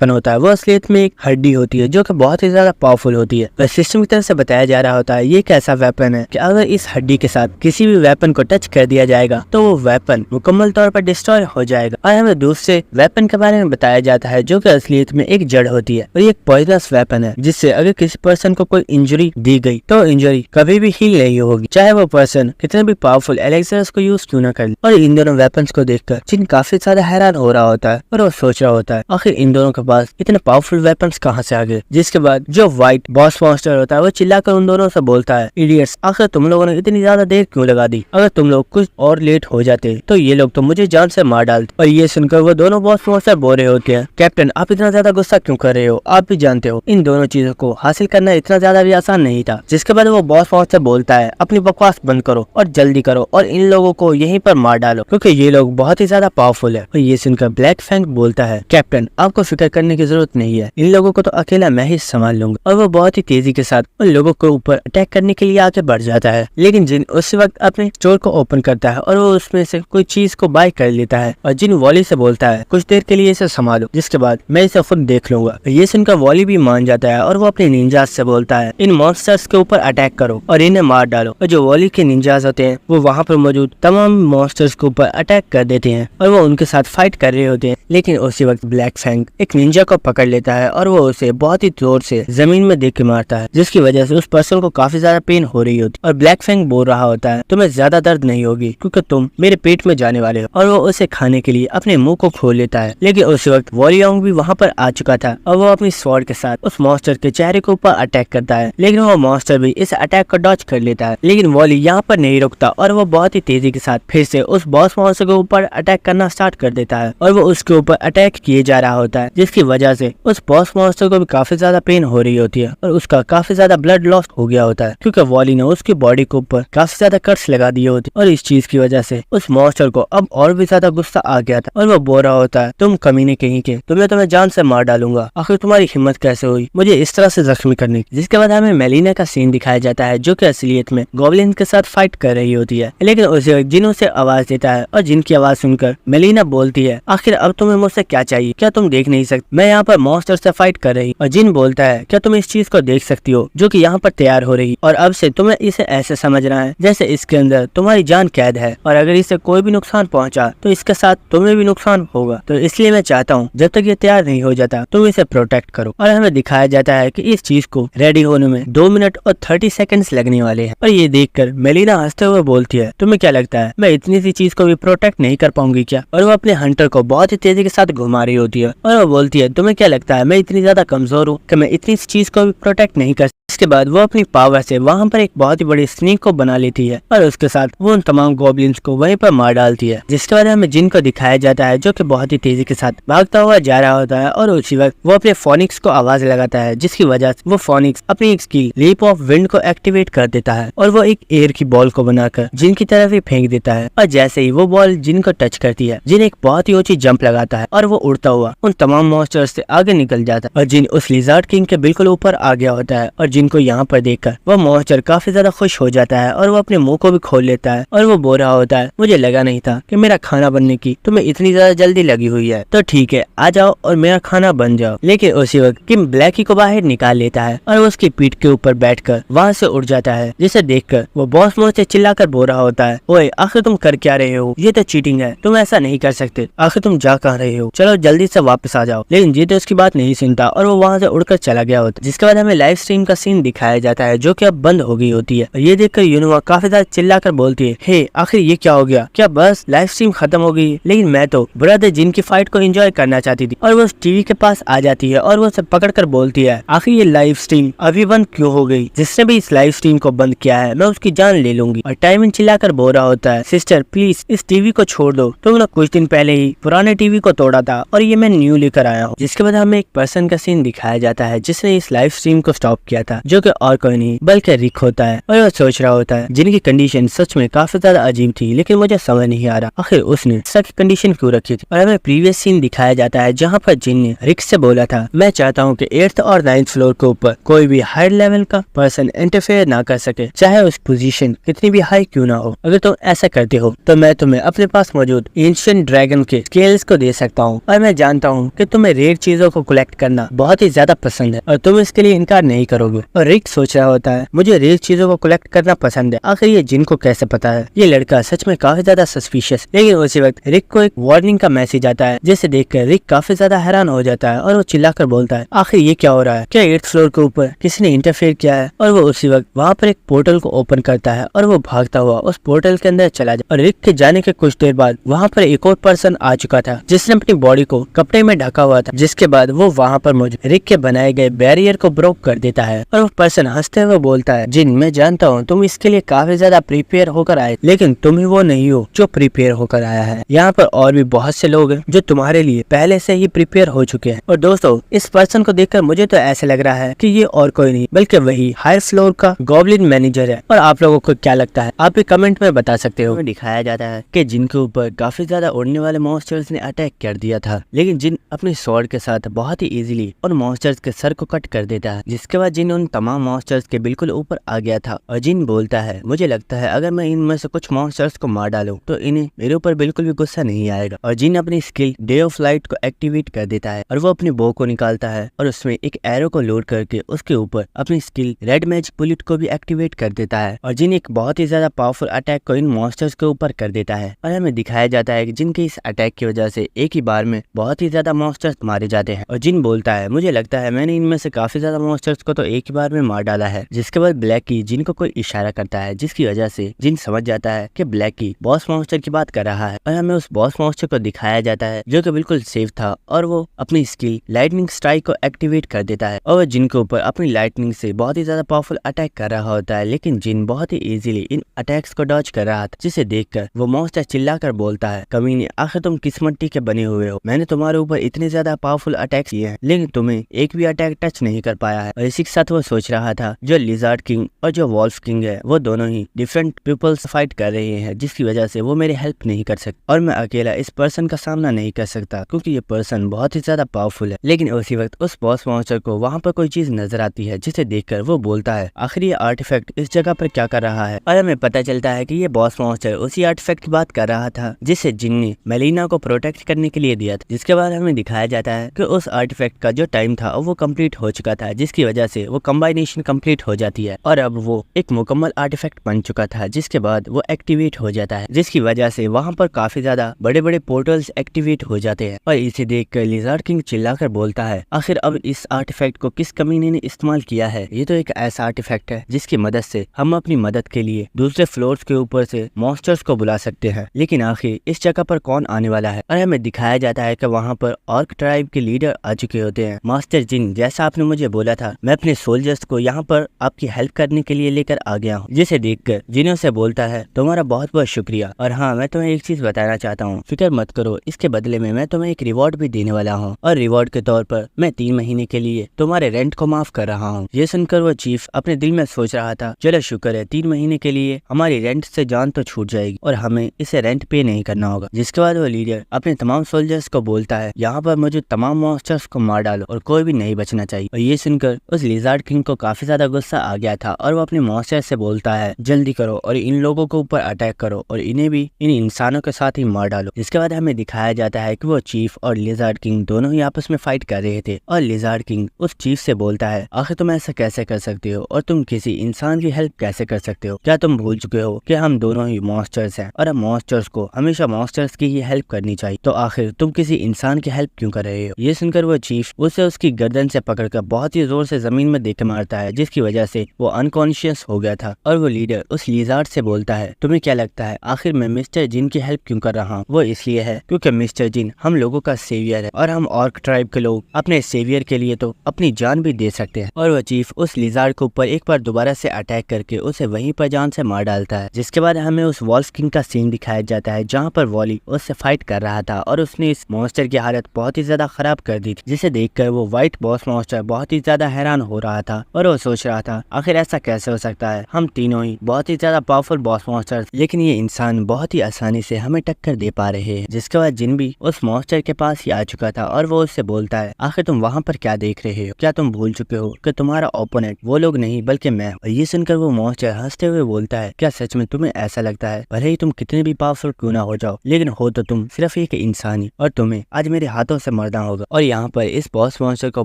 होता है वो असलियत में एक हड्डी होती है जो कि बहुत ही ज्यादा पावरफुल होती है। वह सिस्टम की तरफ से बताया जा रहा होता है ये एक ऐसा वेपन है कि अगर इस हड्डी के साथ किसी भी वेपन को टच कर दिया जाएगा तो वो वेपन मुकम्मल तौर पर डिस्ट्रॉय हो जाएगा। और हमें दूसरे वेपन के बारे में बताया जाता है जो कि असलियत में एक जड़ होती है और ये एक पॉइजनस वेपन है जिससे अगर किसी पर्सन को कोई इंजरी दी गई तो इंजरी कभी भी हील नहीं होगी, चाहे वो पर्सन कितने भी पावरफुल एलेक्सर्स को यूज क्यों न कर ले। और इन दोनों वेपन्स को देखकर जिन काफी ज्यादा हैरान हो रहा होता है और वो सोच रहा होता है आखिर इन दोनों के पास इतने पावरफुल वेपन्स कहाँ से आ गए। जिसके बाद जो व्हाइट बॉस मॉन्स्टर होता है वो चिल्लाकर उन दोनों से बोलता है, इडियट्स आखिर तुम लोगों ने इतनी ज्यादा देर क्यों लगा दी, अगर तुम लोग कुछ और लेट हो जाते तो ये लोग तो मुझे जान से मार डालते। और ये सुनकर वो दोनों बॉस मॉन्स्टर बोल रहे होते हैं, कैप्टन आप इतना ज्यादा गुस्सा क्यों कर रहे हो, आप भी जानते हो इन दोनों चीजों को हासिल करना इतना ज्यादा भी आसान नहीं था। जिसके बाद वो बॉस मॉन्स्टर बोलता है, अपनी बकवास बंद करो और जल्दी करो और इन लोगों को यहीं पर मार डालो क्योंकि ये लोग बहुत ही ज्यादा पावरफुल है। और ये सुनकर ब्लैक फैंग बोलता है, कैप्टन आपको फिक्र करने की जरूरत नहीं है, इन लोगों को तो अकेला मैं ही संभाल लूंगा। और वो बहुत ही तेजी के साथ उन लोगों के ऊपर अटैक करने के लिए आगे बढ़ जाता है। लेकिन जिन उस वक्त अपने स्टोर को ओपन करता है और वो उसमें से कोई चीज को बाय कर लेता है और जिन वॉली से बोलता है कुछ देर के लिए इसे संभालो, जिसके बाद मैं इसे खुद देख लूंगा। ये सुनकर वॉली भी मान जाता है और वो अपने निंजास से बोलता है, इन मॉन्स्टर्स के ऊपर अटैक करो और इन्हें मार डालो। और जो वॉली के निंजास होते हैं वो वहाँ पर मौजूद तमाम मॉन्स्टर्स के ऊपर अटैक कर देते हैं और वो उनके साथ फाइट कर रहे होते हैं। लेकिन उसी वक्त ब्लैक फैंग एक निंजा को पकड़ लेता है और वो उसे बहुत ही जोर से जमीन में देख के मारता है जिसकी वजह से उस पर्सन को काफी ज्यादा पेन हो रही होती है। और ब्लैक फैंग बोल रहा होता है, तुम्हें ज्यादा दर्द नहीं होगी क्योंकि तुम मेरे पेट में जाने वाले हो। और वो उसे खाने के लिए अपने मुंह को खोल लेता है। लेकिन उस वक्त वॉलियोंग भी वहाँ पर आ चुका था और वो अपनी स्वॉर्ड के साथ उस मॉन्स्टर के चेहरे के ऊपर अटैक करता है। लेकिन वो मॉन्स्टर भी इस अटैक को डॉज कर लेता है। लेकिन वॉली यहाँ पर नहीं रुकता और वो बहुत ही तेजी के साथ फिर से उस बॉस मॉन्स्टर के ऊपर अटैक करना स्टार्ट कर देता है और वो उसके ऊपर अटैक किए जा रहा होता है जिसकी वजह से उस बॉस मॉन्स्टर को भी काफी ज्यादा पेन हो रही होती है और उसका काफी ज्यादा ब्लड लॉस हो गया होता है क्योंकि वॉली ने उसकी बॉडी के ऊपर काफी ज्यादा कट्स लगा दिए होते। और इस चीज की वजह से उस मॉन्स्टर को अब और भी ज्यादा गुस्सा आ गया था और वो बोल रहा होता है, तुम कमीने कहीं के, तुम्हें जान से मार डालूंगा, आखिर तुम्हारी हिम्मत कैसे हुई मुझे इस तरह से जख्मी करने की। जिसके बाद हमें मेलिना का सीन दिखाया जाता है जो कि असलियत में गॉब्लिन के साथ फाइट कर रही होती है। लेकिन उसे जिन से आवाज देता है और जिनकी आवाज सुनकर मेलिना बोलती है, आखिर अब तुम्हें मुझसे क्या चाहिए, क्या तुम देख नहीं सकते मैं यहाँ पर मॉन्स्टर से फाइट कर रही। और जिन बोलता है, क्या तुम इस चीज को देख सकती हो जो कि यहाँ पर तैयार हो रही और अब से तुम्हें इसे ऐसे समझना है जैसे इसके अंदर तुम्हारी जान कैद है और अगर इसे कोई भी नुकसान पहुंचा तो इसके साथ तुम्हें भी नुकसान होगा। तो इसलिए मैं चाहता हूँ जब तक ये तैयार नहीं हो जाता तुम इसे प्रोटेक्ट करो। और हमें दिखाया जाता है कि इस चीज को रेडी होने में 2 मिनट और 30 सेकंड्स लगने वाले हैं। और ये देखकर मेलिना हंसते हुए बोलती है, तुम्हें क्या लगता है मैं इतनी सी चीज को भी प्रोटेक्ट नहीं कर पाऊंगी क्या। और वो अपने हंटर को बहुत ही तेजी के साथ घुमा रही होती है और वो बोलती है, तुम्हें क्या लगता है मैं इतनी ज्यादा कमजोर हूँ कि मैं इतनी सी चीज को भी प्रोटेक्ट नहीं कर। इसके बाद वो अपनी पावर से वहाँ पर एक बहुत ही बड़ी स्नेक को बना लेती है और उसके साथ वो उन तमाम गॉब्लिन्स को वहीं पर मार डालती है। जिसके बाद हमें जिन को दिखाया जाता है जो कि बहुत ही तेजी के साथ भागता हुआ जा रहा होता है और उसी वक्त वो अपने फोनिक्स को आवाज लगाता है जिसकी वजह से वो फोनिक्स अपनी एक स्किल लीप ऑफ विंड को एक्टिवेट कर देता है और वो एक एयर की बॉल को बनाकर जिन की तरफ ही फेंक देता है। और जैसे ही वो बॉल जिन को टच करती है जिन एक बहुत ही ऊंची जंप लगाता है और वो उड़ता हुआ उन तमाम मॉन्स्टर्स से आगे निकल जाता है और जिन उस लिजार्ड किंग के बिल्कुल ऊपर आ गया होता है। और जिनको यहाँ पर देखकर वो मॉन्स्टर काफी ज्यादा खुश हो जाता है और वो अपने मुंह को भी खोल लेता है और वो बोल रहा होता है, मुझे लगा नहीं था कि मेरा खाना बनने की तुम्हें इतनी ज्यादा जल्दी लगी हुई है, तो ठीक है आ जाओ और मेरा खाना बन जाओ। लेकिन उसी वक्त किम ब्लैकी को बाहर निकाल लेता है और उसकी पीठ के ऊपर बैठकर वहाँ से उड़ जाता है जिसे देखकर वो बॉस मोड से चिल्लाकर बोल रहा होता है, ओए आखिर तुम कर क्या रहे हो, ये तो चीटिंग है, तुम ऐसा नहीं कर सकते, आखिर तुम जा कहाँ रहे हो, चलो जल्दी से वापस आ जाओ। लेकिन जीत उसकी बात नहीं सुनता और वो वहाँ से उड़कर चला गया गया होता है। जिसके बाद हमें लाइव स्ट्रीम का सीन दिखाया जाता है जो कि अब बंद हो गई होती है। और ये देखकर यूनोवा काफी ज्यादा चिल्लाकर बोलती है, हे आखिर ये क्या हो गया, क्या बस लाइव स्ट्रीम खत्म हो गई? लेकिन मैं तो ब्रदर जिन की फाइट को एंजॉय करना चाहती थी। और वो टीवी के पास आ जाती है और वो उसे पकड़ कर बोलती है, आखिर ये लाइव स्ट्रीम अभी बंद क्यों हो गई? जिसने भी इस लाइव स्ट्रीम को बंद किया है मैं उसकी जान ले लूंगी। और टाइमन चिल्लाकर बोल रहा होता है, सिस्टर प्लीज इस टीवी को छोड़ दो, तुमने कुछ दिन पहले ही पुराने टीवी को तोड़ा था और ये मैं न्यू लेकर आया हूँ। जिसके बाद हमें एक पर्सन का सीन दिखाया जाता है जिसने इस लाइव स्ट्रीम को स्टॉप किया था, जो कि और कोई नहीं बल्कि रिक होता है। और वो सोच रहा होता है जिनकी कंडीशन सच में काफी ज्यादा अजीब थी, लेकिन मुझे समझ नहीं आ रहा आखिर उसने ऐसा की कंडीशन क्यों रखी थी। और हमें प्रीवियस सीन दिखाया जाता है जहाँ पर जिन ने रिक से बोला था, मैं चाहता हूँ कि 8th और 9th फ्लोर के ऊपर कोई भी हाई लेवल का पर्सन इंटरफेयर ना कर सके, चाहे उस पोजीशन कितनी भी हाई क्यों ना हो। अगर तुम ऐसा करते हो तो मैं तुम्हें अपने पास मौजूद एंशिएंट ड्रैगन के स्केल्स को दे सकता हूँ। और मैं जानता हूँ कि तुम्हें रेयर चीजों को कलेक्ट करना बहुत ही ज्यादा पसंद है और तुम इसके लिए इनकार नहीं करोगे। और रिक सोच रहा होता है, मुझे रेयर चीजों को कलेक्ट करना पसंद है, आखिर ये जिन को कैसे पता है? ये लड़का सच में काफी ज्यादा सस्पिशियस। लेकिन उसी वक्त रिक को एक वार्निंग का मैसेज आता है जिसे देखकर रिक काफी ज्यादा हैरान हो जाता है और वो चिल्लाकर बोलता है, आखिर ये क्या हो रहा है? क्या 8th फ्लोर के ऊपर किसी ने इंटरफेयर किया है? और वो उसी वक्त वहाँ पर एक पोर्टल को ओपन करता है और वो भागता हुआ उस पोर्टल के अंदर चला जाता है। और रिक के जाने के कुछ देर बाद वहाँ पर एक और पर्सन आ चुका था जिसने अपनी बॉडी को कपड़े में ढका हुआ था। जिसके बाद वो वहाँ पर मौजूद रिक के बनाए गए बैरियर को ब्रोक कर देता है और वो पर्सन हंसते हुए बोलता है, जिन मैं जानता हूँ तुम इसके लिए काफी ज्यादा प्रिपेयर होकर आए, लेकिन तुम ही वो नहीं हो जो प्रिपेयर होकर आया है। यहाँ पर और भी बहुत से लोग हैं जो तुम्हारे लिए पहले से ही प्रिपेयर हो चुके हैं। और दोस्तों इस पर्सन को देखकर मुझे तो ऐसे लग रहा है कि ये और कोई नहीं बल्कि वही हाई फ्लोर का गॉब्लिन मैनेजर है। और आप लोगों को क्या लगता है आप भी कमेंट में बता सकते हो। दिखाया जाता है कि जिनके ऊपर काफी ज्यादा उड़ने वाले मॉन्स्टर्स ने अटैक कर दिया था, लेकिन जिन अपने स्वॉर्ड के साथ बहुत ही इजीली उन मॉन्स्टर्स के सर को कट कर देता है। जिसके बाद जिन उन तमाम मॉन्स्टर्स के बिल्कुल ऊपर आ गया था और जिन बोलता है, मुझे लगता है अगर मैं इनमें से कुछ मॉन्स्टर्स को मार डालूं तो इन्हें मेरे ऊपर बिल्कुल भी गुस्सा नहीं आएगा। और जिन अपनी स्किल डे ऑफ लाइट को एक्टिवेट कर देता है और वो अपनी बो को निकालता है और उसमें एक एरो को लोड करके उसके ऊपर अपनी स्किल रेड मैजिक बुलेट को भी एक्टिवेट कर देता है। और जिन एक बहुत ही ज्यादा पावरफुल अटैक को इन मॉन्स्टर्स के ऊपर कर देता है। और हमें दिखाया जाता है कि जिनके इस अटैक की वजह से एक ही बार में बहुत ही ज्यादा मॉन्स्टर्स मारे जाते हैं। और जिन बोलता है, मुझे लगता है मैंने इनमें से काफी ज्यादा मॉन्स्टर्स को तो एक ही बार में मार डाला है। जिसके बाद ब्लैकी जिन को कोई इशारा करता है, जिसकी वजह से जिन समझ जाता है कि ब्लैकी बॉस मॉन्स्टर की बात कर रहा है। और हमें उस बॉस मॉन्स्टर को दिखाया जाता है जो कि बिल्कुल सेफ था और वो अपनी स्किल लाइटनिंग स्ट्राइक को एक्टिवेट कर देता है और वो जिन के ऊपर अपनी लाइटनिंग से बहुत ही ज्यादा पावरफुल अटैक कर रहा होता है। लेकिन जिन बहुत ही इजीली इन अटैक्स को डॉज कर रहा था, जिसे देखकर वो मॉन्स्टर चिल्लाकर बोलता है, कमीने आखिर तुम किस मिट्टी के बने हुए हो? मैंने तुम्हारे ऊपर इतने ज्यादा पावरफुल अटैक किए हैं लेकिन तुम्हें एक भी अटैक टच नहीं कर पाया है। और इसी के साथ वो सोच रहा था जो लिजार्ड किंग और जो वॉल्फ किंग है वो दोनों ही डिफरेंट पीपल्स फाइट कर रहे हैं, जिसकी वजह से वो मेरी हेल्प नहीं कर सकते और मैं अकेला इस पर्सन का सामना नहीं कर सकता क्योंकि ये पर्सन बहुत ही ज्यादा पावरफुल है। लेकिन उसी वक्त उस बॉस मॉन्स्टर को वहाँ पर कोई चीज नजर आती है जिसे देखकर वो बोलता है, आखिर ये आर्टिफैक्ट इस जगह पर क्या कर रहा है? और हमें पता चलता है कि ये बॉस मॉन्स्टर उसी आर्टिफैक्ट की बात कर रहा था जिसे जिन ने मेलिना को प्रोटेक्ट करने के लिए दिया था। जिसके बाद हमें दिखाया जाता है कि उस आर्टिफैक्ट का जो टाइम था वो कंप्लीट हो चुका था, जिसकी वजह से वो कंबाइनेशन कंप्लीट हो जाती है और अब वो एक मुकम्मल आर्टिफैक्ट बन चुका था। जिसके बाद वो एक्टिवेट हो जाता है, जिसकी वजह से वहाँ पर काफी ज्यादा बड़े बड़े पोर्टल्स एक्टिवेट हो जाते हैं। और इसे देखकर लिजार्ड किंग चिल्लाकर बोलता है, आखिर अब इस आर्टिफैक्ट को किस कमीने ने इस्तेमाल किया है? ये तो एक ऐसा आर्टिफैक्ट है जिसकी मदद से हम अपनी मदद के लिए दूसरे फ्लोर्स के ऊपर से मॉन्स्टर्स को बुला सकते हैं। लेकिन आखिर इस जगह पर कौन आने वाला है? और हमें दिखाया जाता है कि वहाँ पर ऑर्क ट्राइब के लीडर आ चुके होते हैं। मास्टर जिन, जैसा आपने मुझे बोला था, मैं अपने सोल्जर्स को यहाँ पर आपकी हेल्प करने के लिए लेकर आ गया हूँ। जिसे देखकर जिनों से बोलता है, तुम्हारा बहुत बहुत शुक्रिया। और हाँ, मैं तुम्हें एक चीज बताना चाहता हूँ, फिक्र मत करो, इसके बदले में मैं तुम्हें एक रिवॉर्ड भी देने वाला हूँ और रिवॉर्ड के तौर पर मैं 3 महीने के लिए तुम्हारे रेंट को माफ कर रहा हूँ। ये सुनकर वो चीफ अपने दिल में सोच रहा था, चलो शुक्र है 3 महीने के लिए हमारी रेंट से जान तो छूट जाएगी और हमें इसे रेंट पे नहीं करना होगा। जिसके बाद वो लीडर अपने तमाम सोल्जर्स को बोलता है, यहाँ पर मौजूद तमाम मॉन्स्टर्स को मार डालो और कोई भी नहीं बचना चाहिए। और ये सुनकर उस लिजार्ड किंग को काफी ज्यादा गुस्सा आ गया था और वो अपने मॉन्स्टर से बोलता है, जल्दी करो और इन लोगों के ऊपर अटैक करो और इन्हें भी इन इंसानों के साथ ही मार डालो। इसके बाद हमें दिखाया जाता है कि वो चीफ और लिजार्ड किंग दोनों ही आपस में फाइट कर रहे थे और लिजार्ड किंग उस चीफ से बोलता है, आखिर तुम ऐसा कैसे कर सकते हो और तुम किसी इंसान की हेल्प कैसे कर सकते हो? क्या तुम भूल चुके हो कि हम दोनों ही मॉन्स्टर्स हैं और हम मॉन्स्टर्स को हमेशा मॉन्स्टर्स की ही हेल्प करनी चाहिए, तो आखिर तुम किसी इंसान की हेल्प क्यों कर रहे हो? ये सुनकर वो चीफ उसे उसकी गर्दन से पकड़ पकड़कर बहुत ही जोर से जमीन में दे के मारता है, जिसकी वजह से वो अनकॉन्शियस हो गया था। और वो लीडर उस लिजार्ड से बोलता है, तुम्हें क्या लगता है आखिर मैं मिस्टर जिन की हेल्प क्यों कर रहा हूँ? वो इसलिए है क्योंकि मिस्टर जिन हम लोगों का सेवियर है और हम ऑर्क ट्राइब के लोग अपने सेवियर के लिए तो अपनी जान भी दे सकते हैं। और वो चीफ उस लिजार्ड के ऊपर एक बार दोबारा से अटैक करके उसे वहीं पर जान से मार डालता है। जिसके बाद हमें उस वॉल्फ किंग का सीन दिखाया जाता है जहाँ पर वॉली उससे फाइट कर रहा था और उसने इस मॉन्स्टर की हालत बहुत ही ज्यादा खराब कर दी थी, जिसे देखकर वो व्हाइट बॉस मॉन्स्टर बहुत ही ज्यादा हैरान हो रहा था और वो सोच रहा था आखिर ऐसा कैसे हो सकता है, हम तीनों ही बहुत ही ज्यादा पावरफुल बॉस मॉन्स्टर, लेकिन ये इंसान बहुत ही आसानी से हमें टक्कर दे पा रहे हैं। जिसके बाद जिन भी उस मॉन्स्टर के पास ही आ चुका था और वो उससे बोलता है, आखिर तुम वहाँ पर क्या देख रहे हो? क्या तुम भूल चुके हो कि तुम्हारा ओपोनेंट वो लोग नहीं बल्कि मैं? और ये सुनकर वो मॉन्स्टर हंसते हुए बोलता है, क्या सच में तुम्हें ऐसा लगता है? भले ही तुम कितने भी पावरफुल क्यों ना हो जाओ, लेकिन हो तो तुम सिर्फ एक इंसान ही, और तुम्हें आज मेरे हाथों से मरना होगा। और यहाँ पर इस बॉस मॉन्स्टर को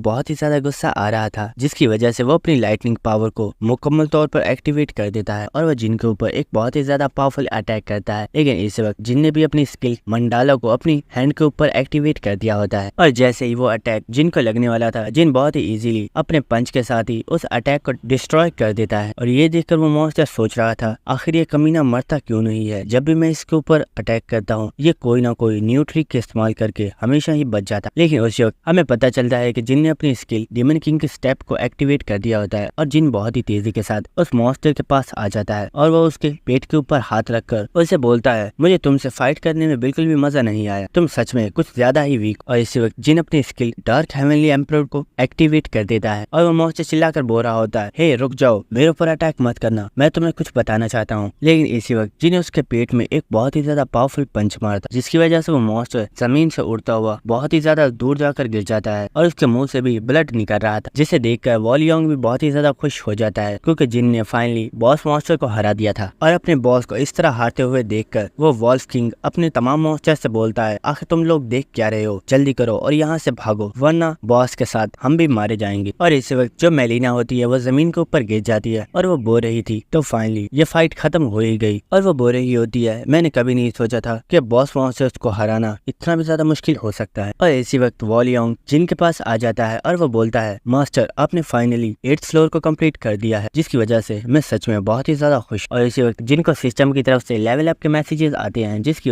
बहुत ही ज्यादा गुस्सा आ रहा था, जिसकी वजह से वो अपनी लाइटनिंग पावर को मुकम्मल तौर पर एक्टिवेट कर देता है और वह जिन के ऊपर एक बहुत ही ज्यादा पावरफुल अटैक करता है। लेकिन इस वक्त जिन ने भी अपनी स्किल मंडाला को अपनी हैंड के ऊपर एक्टिवेट कर दिया होता है और जैसे ही वो अटैक जिन को लगने वाला था, जिन बहुत ही इजीली अपने पंच के साथ ही उस अटैक को डिस्ट्रॉय कर देता है। और ये देखकर वो मॉन्स्टर सोच रहा था, आखिर ये कमीना मरता क्यों नहीं है? जब भी मैं इसके ऊपर अटैक करता हूँ ये कोई ना कोई न्यू ट्रिक के इस्तेमाल करके हमेशा ही बच जाता। लेकिन उस वक्त हमें पता चलता है कि जिन ने अपनी स्किल डेमन किंग के स्टेप को एक्टिवेट कर दिया होता है और जिन बहुत ही तेजी के साथ उस मॉन्स्टर के पास आ जाता है और वो उसके पेट के ऊपर हाथ रखकर उसे बोलता है, मुझे तुमसे फाइट करने में बिल्कुल भी मजा नहीं आया, तुम सच में कुछ ज्यादा ही वीक। और इसी वक्त जिन अपनी स्किल डार्क हेवनली एम्परर को एक्टिवेट कर देता है और वो मॉन्स्टर चिल्लाकर बोल रहा होता है, हे रुक जाओ, मेरे ऊपर अटैक मत करना, मैं तुम्हें कुछ बताना चाहता हूँ। लेकिन इसी वक्त जिन उसके पेट में एक बहुत ही ज्यादा पावरफुल पंच मारता, जिसकी वजह से वो मॉन्स्टर जमीन से उड़ता हुआ बहुत ही ज्यादा दूर जाकर गिर जाता है और उसके मुंह से भी ब्लड निकल रहा था, जिसे देखकर वॉलियोंग भी बहुत ही ज्यादा खुश हो जाता है क्योंकि जिन ने फाइनली बॉस मॉन्स्टर को हरा दिया था। और अपने बॉस को इस तरह हारते हुए देखकर वो वॉल्फ किंग अपने तमाम मॉन्स्टर से बोलता है, आखिर तुम लोग देख क्या रहे हो, जल्दी करो और यहाँ से भागो वरना बॉस के साथ हम भी मारे जाएंगे। और इस वक्त जो मेलिना होती है वो जमीन के ऊपर गिर जाती है और वो बो रही थी, तो फाइनली ये फाइट खत्म हो ही गई। और वो बो रही होती है, मैंने कभी नहीं सोचा था कि बॉस मॉन्स्टर्स को हराना इतना भी ज्यादा मुश्किल हो सकता है। और इसी वक्त वॉलियोंग जिन के पास आ जाता है और वो बोलता है, मास्टर आपने फाइनली 8th फ्लोर को कंप्लीट कर दिया है, जिसकी वजह से मैं सच में बहुत ही ज्यादा खुश। और इसी वक्त जिन को सिस्टम की तरफ से लेवल अप के मैसेजेस आते हैं, जिसकी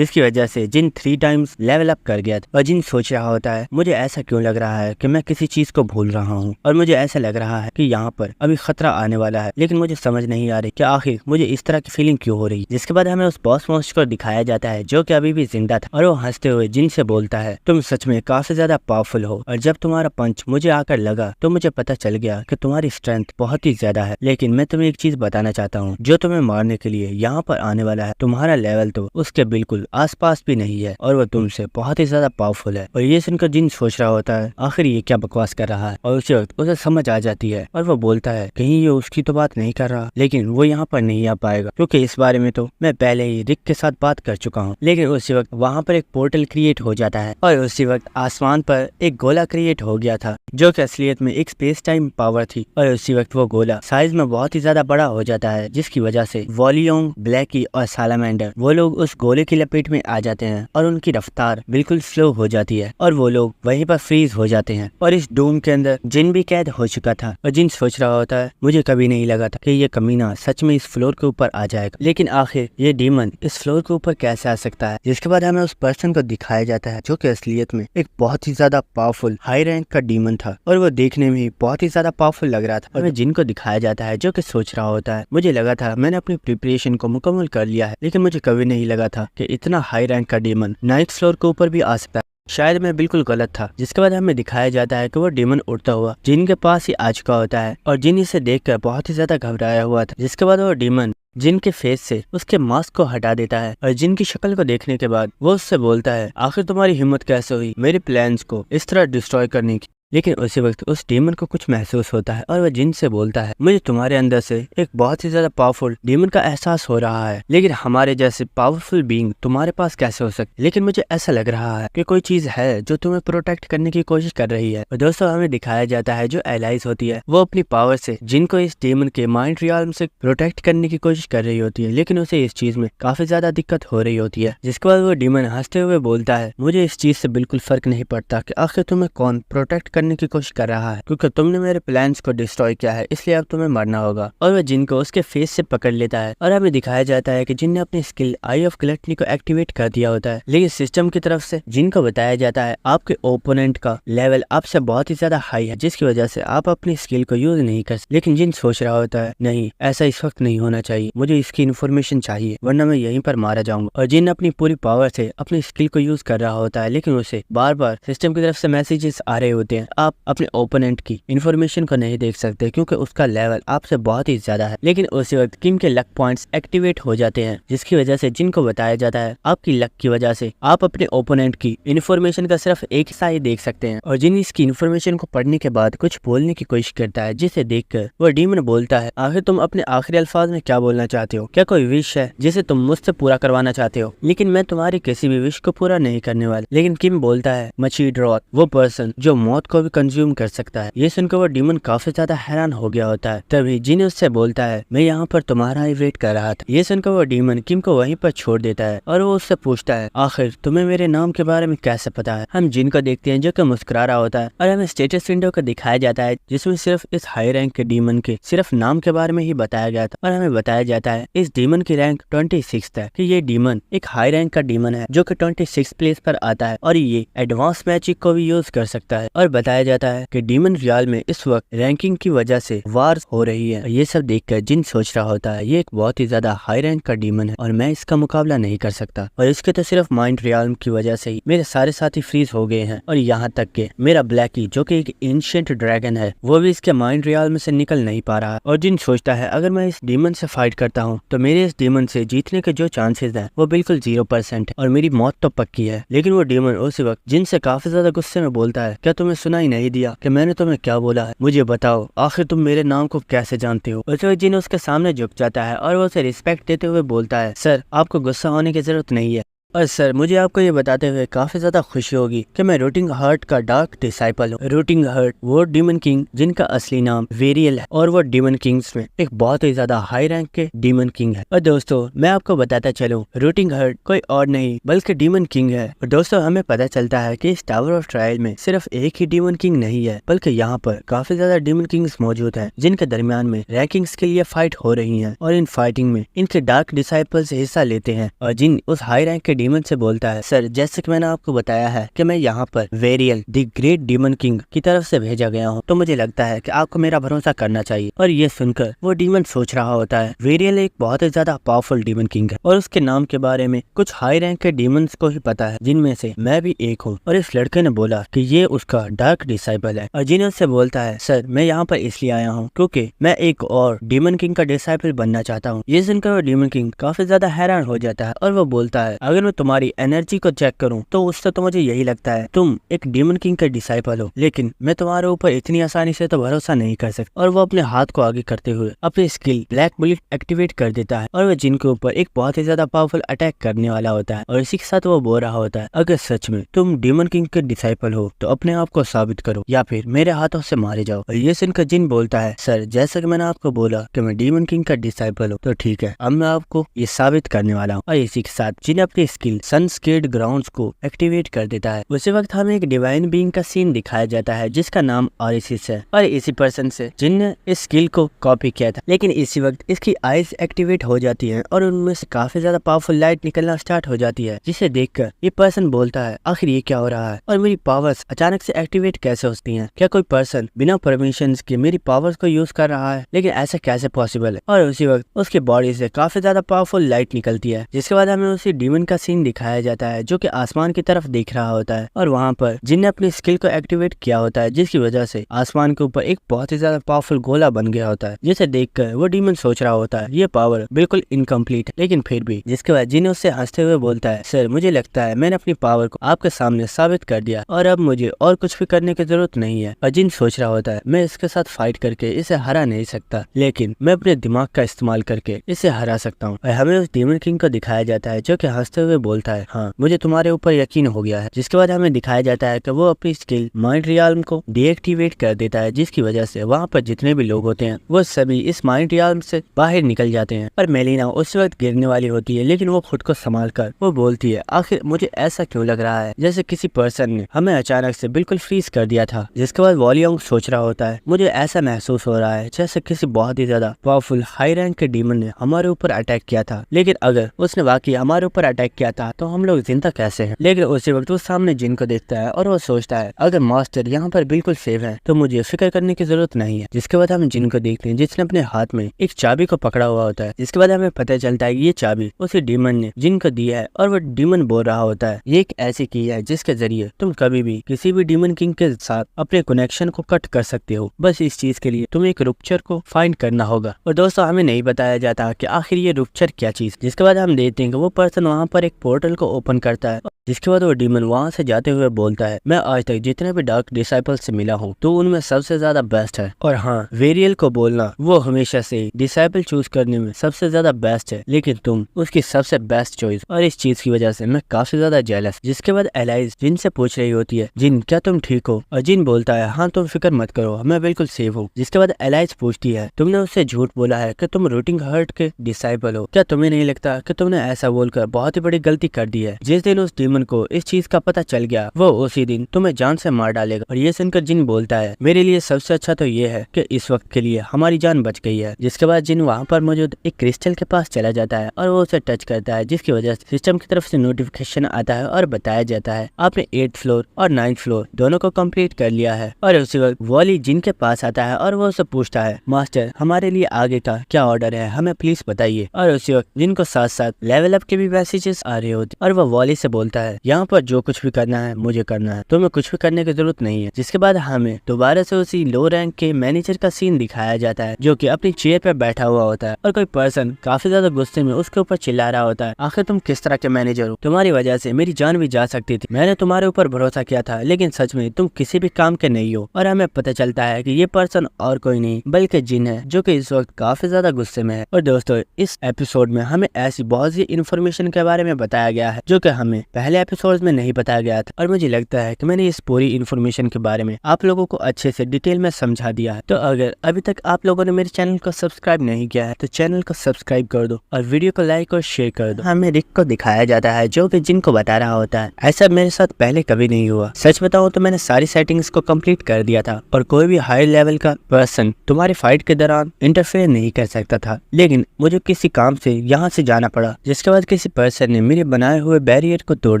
वजह से जिन 3 टाइम्स लेवल अप कर गया था। और जिन सोच रहा होता है, मुझे ऐसा क्यों लग रहा है कि मैं किसी चीज को भूल रहा हूँ और मुझे ऐसा लग रहा है कि यहाँ पर अभी खतरा आने वाला है, लेकिन मुझे समझ नहीं आ रही कि आखिर मुझे इस तरह की फीलिंग क्यों हो रही। जिसके बाद हमें उस बॉस मॉन्स्टर को दिखाया जाता है जो कि अभी भी जिंदा था और वो हंसते हुए जिन से बोलता है, तुम सच में काफी ज्यादा पावरफुल हो और जब तुम्हारा पंच मुझे आकर लगा तो मुझे पता चल गया कि तुम्हारी स्ट्रेंथ बहुत ही ज्यादा है। लेकिन मैं तुम्हें एक चीज बताना चाहता हूँ, जो तुम्हें मारने के लिए यहाँ पर आने वाला है, तुम्हारा लेवल तो उसके बिल्कुल आसपास भी नहीं है और वो तुमसे बहुत ही ज्यादा पावरफुल है। और ये सुनकर जिन सोच रहा होता है, आखिर ये क्या बकवास कर रहा है। और उसी वक्त उसे समझ आ जाती है और वो बोलता है, कहीं ये उसकी तो बात नहीं कर रहा, लेकिन वो यहाँ पर नहीं आ पाएगा क्योंकि इस बारे में तो मैं पहले ही रिक के साथ बात कर चुका हूँ। लेकिन उसी वक्त वहाँ पर एक पोर्टल क्रिएट हो जाता है और उसी वक्त आसमान पर एक गोला क्रिएट हो गया था जो कि असलियत में एक स्पेस टाइम पावर थी। और उसी वक्त वो गोला साइज में बहुत ही ज्यादा बड़ा हो जाता है, जिसकी वजह से वॉलियोंग, ब्लैकी और सालामेंडर वो लोग उस गोले की लपेट में आ जाते हैं और उनकी रफ्तार बिल्कुल स्लो हो जाती है और वो लोग वहीं पर फ्रीज हो जाते हैं। और इस डूम के अंदर जिन भी कैद हो चुका था और जिन सोच रहा होता है, मुझे कभी नहीं लगा था कि ये कमीना सच में इस फ्लोर के ऊपर आ जाएगा, लेकिन आखिर ये डीमन इस फ्लोर के ऊपर कैसे आ सकता है। जिसके बाद हमें उस पर्सन को दिखाया जाता है जो कि असलियत में एक बहुत ही ज्यादा पावरफुल हाई रैंक का डीमन था और वो देखने में बहुत ही ज्यादा पावरफुल लग रहा था। और जिन को दिखाया जाता है जो कि सोच रहा होता है, मुझे लगा था मैंने अपनी प्रिपरेशन को मुकम्मल कर लिया है, लेकिन मुझे कभी नहीं लगा था कि इतना हाई रैंक का डीमन 9th फ्लोर के ऊपर भी आ सकता है, शायद मैं बिल्कुल गलत था। जिसके बाद हमें दिखाया जाता है कि वो डीमन उड़ता हुआ जिन के पास ही आ चुका होता है और जिन इसे देखकर बहुत ही ज्यादा घबराया हुआ था। जिसके बाद वो डीमन जिन के फेस से उसके मास्क को हटा देता है और जिन की शक्ल को देखने के बाद वो उससे बोलता है, आखिर तुम्हारी हिम्मत कैसे हुई मेरे प्लान्स को इस तरह डिस्ट्रॉय करने की। लेकिन उसी वक्त उस डीमन को कुछ महसूस होता है और वह जिन से बोलता है, मुझे तुम्हारे अंदर से एक बहुत ही ज्यादा पावरफुल डीमन का एहसास हो रहा है, लेकिन हमारे जैसे पावरफुल बीइंग तुम्हारे पास कैसे हो सकते। लेकिन मुझे ऐसा लग रहा है कि कोई चीज है जो तुम्हें प्रोटेक्ट करने की कोशिश कर रही है। और दोस्तों हमें दिखाया जाता है जो एलाइज होती है वो अपनी पावर से जिनको इस डीमन के माइंड रियल्म से प्रोटेक्ट करने की कोशिश कर रही होती है, लेकिन उसे इस चीज में काफी ज्यादा दिक्कत हो रही होती है। जिसके बाद वो डीमन हंसते हुए बोलता है, मुझे इस चीज से बिल्कुल फर्क नहीं पड़ता कि आखिर तुम्हें कौन प्रोटेक्ट करने करने की कोशिश कर रहा है क्योंकि तुमने मेरे प्लान्स को डिस्ट्रॉय किया है, इसलिए अब तुम्हें मरना होगा। और वह जिन को उसके फेस से पकड़ लेता है और हमें दिखाया जाता है कि जिन ने अपनी स्किल आई ऑफ ग्लटनी को एक्टिवेट कर दिया होता है, लेकिन सिस्टम की तरफ से जिन को बताया जाता है आपके ओपोनेंट का लेवल आपसे बहुत ही ज्यादा हाई है, जिसकी वजह से आप अपनी स्किल को यूज नहीं कर सकते। लेकिन जिन सोच रहा होता है नहीं, ऐसा इस वक्त नहीं होना चाहिए, मुझे इसकी इन्फॉर्मेशन चाहिए वरना मैं यहीं पर मारा जाऊंगा। और जिन अपनी पूरी पावर से अपनी स्किल को यूज कर रहा होता है, लेकिन उसे बार बार सिस्टम की तरफ से मैसेजेस आ रहे होते हैं, आप अपने ओपोनेंट की इन्फॉर्मेशन को नहीं देख सकते क्योंकि उसका लेवल आपसे बहुत ही ज्यादा है। लेकिन उसी वक्त किम के लक पॉइंट्स एक्टिवेट हो जाते हैं, जिसकी वजह से जिनको बताया जाता है आपकी लक की वजह से आप अपने ओपोनेंट की इन्फॉर्मेशन का सिर्फ एक हिस्सा ही देख सकते हैं। और जिन इसकी इन्फॉर्मेशन को पढ़ने के बाद कुछ बोलने की कोशिश करता है, जिसे देखकर वह डीमन बोलता है आखिर तुम अपने आखिरी अल्फाज में क्या बोलना चाहते हो? क्या कोई विश है जिसे तुम मुझसे पूरा करवाना चाहते हो? लेकिन मैं तुम्हारी किसी भी विश को पूरा नहीं करने वाला। लेकिन किम बोलता है मचीड रॉथ, वो पर्सन जो मौत को भी कंज्यूम कर सकता है। ये सुनकर वो डीमन काफी ज्यादा हैरान हो गया होता है। तभी जिन उससे बोलता है मैं यहाँ पर तुम्हारा ही वेट कर रहा था। ये सुनकर वो डीमन किम को वहीं पर छोड़ देता है और वो उससे पूछता है आखिर तुम्हें मेरे नाम के बारे में कैसे पता है? हम जिन को देखते हैं जो कि मुस्कुरा रहा होता है और हमें स्टेटस विंडो को दिखाया जाता है जिसमें सिर्फ इस हाई रैंक के डीमन के सिर्फ नाम के बारे में ही बताया गया था। और हमें बताया जाता है इस डीमन की रैंक 26 है कि ये डीमन एक हाई रैंक का डीमन है जो कि 26 प्लेस पर आता है और ये एडवांस मैजिक को भी यूज कर सकता है। और बताया जाता है कि डीमन रियल में इस वक्त रैंकिंग की वजह से वार हो रही है। ये सब देखकर जिन सोच रहा होता है ये एक बहुत ही ज्यादा हाई रैंक का डीमन है और मैं इसका मुकाबला नहीं कर सकता। और इसके तो सिर्फ माइंड रियल की वजह से ही मेरे सारे साथी फ्रीज हो गए हैं और यहाँ तक के मेरा ब्लैकी जो कि एक एंशिएंट ड्रैगन है वो भी इसके माइंड रियल में से निकल नहीं पा रहा। और जिन सोचता है अगर मैं इस डीमन से फाइट करता हूँ तो मेरे इस डीमन से जीतने के जो चांसेस है वो बिल्कुल 0% है और मेरी मौत तो पक्की है। लेकिन वो डीमन उसी वक्त जिन से काफी ज्यादा गुस्से में बोलता है क्या तुम्हें सुना ही नहीं दिया कि मैंने तुम्हें क्या बोला है? मुझे बताओ आखिर तुम मेरे नाम को कैसे जानते हो? उस वक्त जिन उसके सामने झुक जाता है और वो उसे रिस्पेक्ट देते हुए बोलता है सर आपको गुस्सा होने की जरूरत नहीं है और सर मुझे आपको ये बताते हुए काफी ज्यादा खुशी होगी कि मैं रूटिंग हार्ट का डार्क डिसाइपल हूँ। रूटिंग हार्ट वो डीमन किंग जिनका असली नाम वेरियल है और वो डीमन किंग्स में एक बहुत ही ज्यादा हाई रैंक के डीमन किंग है। और दोस्तों मैं आपको बताता चलूं रूटिंग हार्ट कोई और नहीं बल्कि डीमन किंग है। और दोस्तों हमें पता चलता है कि इस टावर ऑफ ट्रायल में सिर्फ एक ही डीमन किंग नहीं है बल्कि यहाँ पर काफी ज्यादा डीमन किंग्स मौजूद है जिनके दरमियान में रैंकिंग्स के लिए फाइट हो रही है और इन फाइटिंग में इनके डार्क डिसाइपल्स हिस्सा लेते हैं। और जिन उस हाई रैंक के डीमन से बोलता है सर जैसे कि मैंने आपको बताया है कि मैं यहाँ पर वेरियल द ग्रेट डीमन किंग की तरफ से भेजा गया हूँ, तो मुझे लगता है कि आपको मेरा भरोसा करना चाहिए। और ये सुनकर वो डीमन सोच रहा होता है वेरियल एक बहुत ही ज्यादा पावरफुल डीमन किंग है और उसके नाम के बारे में कुछ हाई रैंक के डीमंस को ही पता है जिनमें से मैं भी एक हूँ। और इस लड़के ने बोला कि ये उसका डार्क डिसाइपल है और जिन उससे बोलता है सर मैं यहाँ पर इसलिए आया हूँ क्योंकि मैं एक और डीमन किंग का डिसाइपल बनना चाहता हूँ। ये सुनकर वो डीमन किंग काफी ज्यादा हैरान हो जाता है और वो बोलता है अगर मैं तुम्हारी एनर्जी को चेक करूं तो उससे तो मुझे यही लगता है तुम एक डीमन किंग के डिसाइपल हो, लेकिन मैं तुम्हारे ऊपर इतनी आसानी से तो भरोसा नहीं कर सकता। और वो अपने हाथ को आगे करते हुए अपनी स्किल ब्लैक बुलेट एक्टिवेट कर देता है और वह जिन के ऊपर एक बहुत ही ज्यादा पावरफुल अटैक करने वाला होता है। और इसी के साथ वो बोल रहा होता है अगर सच में तुम डीमन किंग के डिसाइपल हो तो अपने आप को साबित करो या फिर मेरे हाथों से मारे जाओ। और ये सुनकर जिन बोलता है सर जैसा कि मैंने आपको बोला कि मैं डीमन किंग का डिसाइपल हूँ तो ठीक है, अब मैं आपको ये साबित करने वाला हूँ। और इसी के साथ जिन अपनी स्किल सनस्केड ग्राउंड्स को एक्टिवेट कर देता है। उसी वक्त हमें एक डिवाइन बीइंग का सीन दिखाया जाता है जिसका नाम ऑरिसिस है और इसी पर्सन से जिनने इस स्किल को कॉपी किया था। लेकिन इसी वक्त इसकी आईज एक्टिवेट हो जाती हैं और उनमें से काफी ज्यादा पावरफुल लाइट निकलना स्टार्ट हो जाती है, जिसे देखकर ये पर्सन बोलता है आखिर ये क्या हो रहा है और मेरी पावर्स अचानक से एक्टिवेट कैसे होती हैं? क्या कोई पर्सन बिना परमिशन के मेरी पावर्स को यूज कर रहा है? लेकिन ऐसा कैसे पॉसिबल है? और उसी वक्त उसकी बॉडी से काफी ज्यादा पावरफुल लाइट निकलती है, जिसके बाद हमें उसी डीमन का सीन दिखाया जाता है जो कि आसमान की तरफ देख रहा होता है और वहाँ पर जिनने अपनी स्किल को एक्टिवेट किया होता है, जिसकी वजह से आसमान के ऊपर एक बहुत ही ज्यादा पावरफुल गोला बन गया होता है, जिसे देखकर वो डीमन सोच रहा होता है ये पावर बिल्कुल इनकम्प्लीट है, लेकिन फिर भी। जिसके बाद जिन उससे हंसते हुए बोलता है सर मुझे लगता है मैंने अपनी पावर को आपके सामने साबित कर दिया और अब मुझे और कुछ भी करने की जरूरत नहीं है। और जिन सोच रहा होता है मैं इसके साथ फाइट करके इसे हरा नहीं सकता, लेकिन मैं अपने दिमाग का इस्तेमाल करके इसे हरा सकता हूँ। और हमें उस डीमन किंग को दिखाया जाता है जो कि हंसते हुए हुए बोलता है, हाँ मुझे तुम्हारे ऊपर यकीन हो गया है। जिसके बाद हमें दिखाया जाता है कि वो अपनी स्किल माइंड रियाल्म को डीएक्टिवेट कर देता है, जिसकी वजह से वहाँ पर जितने भी लोग होते हैं वो सभी इस माइंड रियाल्म से बाहर निकल जाते हैं। और मेलिना उस वक्त गिरने वाली होती है, लेकिन वो खुद को संभाल कर वो बोलती है, आखिर मुझे ऐसा क्यों लग रहा है जैसे किसी पर्सन ने हमें अचानक से बिल्कुल फ्रीज कर दिया था। जिसके बाद वॉलियंग सोच रहा होता है, मुझे ऐसा महसूस हो रहा है जैसे किसी बहुत ही ज्यादा पावरफुल हाई रैंक के डीमन ने हमारे ऊपर अटैक किया था, लेकिन अगर उसने वाकई हमारे ऊपर अटैक किया था तो हम लोग जिंदा कैसे हैं। लेकिन उसी वक्त वो सामने जिन को देखता है और वो सोचता है, अगर मास्टर यहाँ पर बिल्कुल सेफ है तो मुझे फिक्र करने की जरूरत नहीं है। जिसके बाद हम जिन को देखते हैं जिसने अपने हाथ में एक चाबी को पकड़ा हुआ होता है। जिसके बाद हमें पता चलता है कि ये चाबी उसी डीमन ने जिन को दी है और वो डीमन बोल रहा होता है, ये एक ऐसी की है जिसके जरिए तुम कभी भी किसी भी डीमन किंग के साथ अपने कनेक्शन को कट कर सकते हो। बस इस चीज के लिए तुम्हें एक रुपचर को फाइंड करना होगा। और दोस्तों हमें नहीं बताया जाता कि आखिर ये रुपचर क्या चीज। जिसके बाद हम देखते हैं कि वो पर्सन वहाँ पर एक पोर्टल को ओपन करता है। जिसके बाद वो डीमन वहाँ से जाते हुए बोलता है, मैं आज तक जितने भी डार्क डिसाइपल से मिला हूँ तो उनमें सबसे ज्यादा बेस्ट है। और हाँ, वेरियल को बोलना वो हमेशा से डिसाइपल चूज करने में सबसे ज्यादा बेस्ट है, लेकिन तुम उसकी सबसे बेस्ट चॉइस। और इस चीज की वजह से मैं काफी ज्यादा जेलस। जिसके बाद एलाइज जिन से पूछ रही होती है, जिन क्या तुम ठीक हो? और जिन बोलता है, हाँ तुम फिक्र मत करो, मैं बिल्कुल सेफ हूँ। जिसके बाद एलाइज पूछती है, तुमने उससे झूठ बोला है कि तुम रूटिंग हर्ट के डिसाइपल हो, क्या तुम्हें नहीं लगता कि तुमने ऐसा बोलकर बहुत ही बड़ी गलती कर दी है? जिस दिन उस डीमन को इस चीज का पता चल गया वो उसी दिन तुम्हें जान से मार डालेगा। और ये सुनकर जिन बोलता है, मेरे लिए सबसे अच्छा तो ये है कि इस वक्त के लिए हमारी जान बच गई है। जिसके बाद जिन वहाँ पर मौजूद एक क्रिस्टल के पास चला जाता है और वो उसे टच करता है, जिसकी वजह से सिस्टम की तरफ से नोटिफिकेशन आता है और बताया जाता है आपने 8th फ्लोर और 9th फ्लोर दोनों को कंप्लीट कर लिया है। और उसी वक्त वॉली जिन के पास आता है और वो उसे पूछता है, मास्टर हमारे लिए आगे का क्या ऑर्डर है, हमें प्लीज बताइए। और उसी वक्त जिनको साथ साथ लेवल अप के भी मैसेजेस आ रहे होते और वो वॉली से बोलता है, यहाँ पर जो कुछ भी करना है मुझे करना है, तुम्हें कुछ भी करने की जरूरत नहीं है। जिसके बाद हमें दोबारा से उसी लो रैंक के मैनेजर का सीन दिखाया जाता है, जो कि अपनी चेयर पर बैठा हुआ होता है और कोई पर्सन काफी ज्यादा गुस्से में उसके ऊपर चिल्ला रहा होता है, आखिर तुम किस तरह के मैनेजर हो? तुम्हारी वजह से मेरी जान भी जा सकती थी। मैंने तुम्हारे ऊपर भरोसा किया था, लेकिन सच में तुम किसी भी काम के नहीं हो। और हमें पता चलता है कि ये पर्सन और कोई नहीं बल्कि जिन है, जो कि इस वक्त काफी ज्यादा गुस्से में है। और दोस्तों इस एपिसोड में हमें ऐसी बहुत सी इन्फॉर्मेशन के बारे में बताया गया है जो कि हमें पहले एपिसोड में नहीं बताया गया था। और मुझे लगता है कि मैंने इस पूरी इन्फॉर्मेशन के बारे में आप लोगों को अच्छे से डिटेल में समझा दिया है। तो अगर अभी तक आप लोगों ने मेरे चैनल को सब्सक्राइब नहीं किया है तो चैनल को सब्सक्राइब कर दो और वीडियो को लाइक और शेयर कर दो। हमें रिक को दिखाया जाता है जो कि जिन को बता रहा होता है, ऐसा मेरे साथ पहले कभी नहीं हुआ। सच बताऊं तो मैंने सारी सेटिंग्स को कंप्लीट कर दिया था और कोई भी हाई लेवल का पर्सन तुम्हारी फाइट के दौरान इंटरफेयर नहीं कर सकता था, लेकिन मुझे किसी काम से यहाँ से जाना पड़ा। जिसके बाद किसी पर्सन ने मेरे बनाए हुए बैरियर को तोड़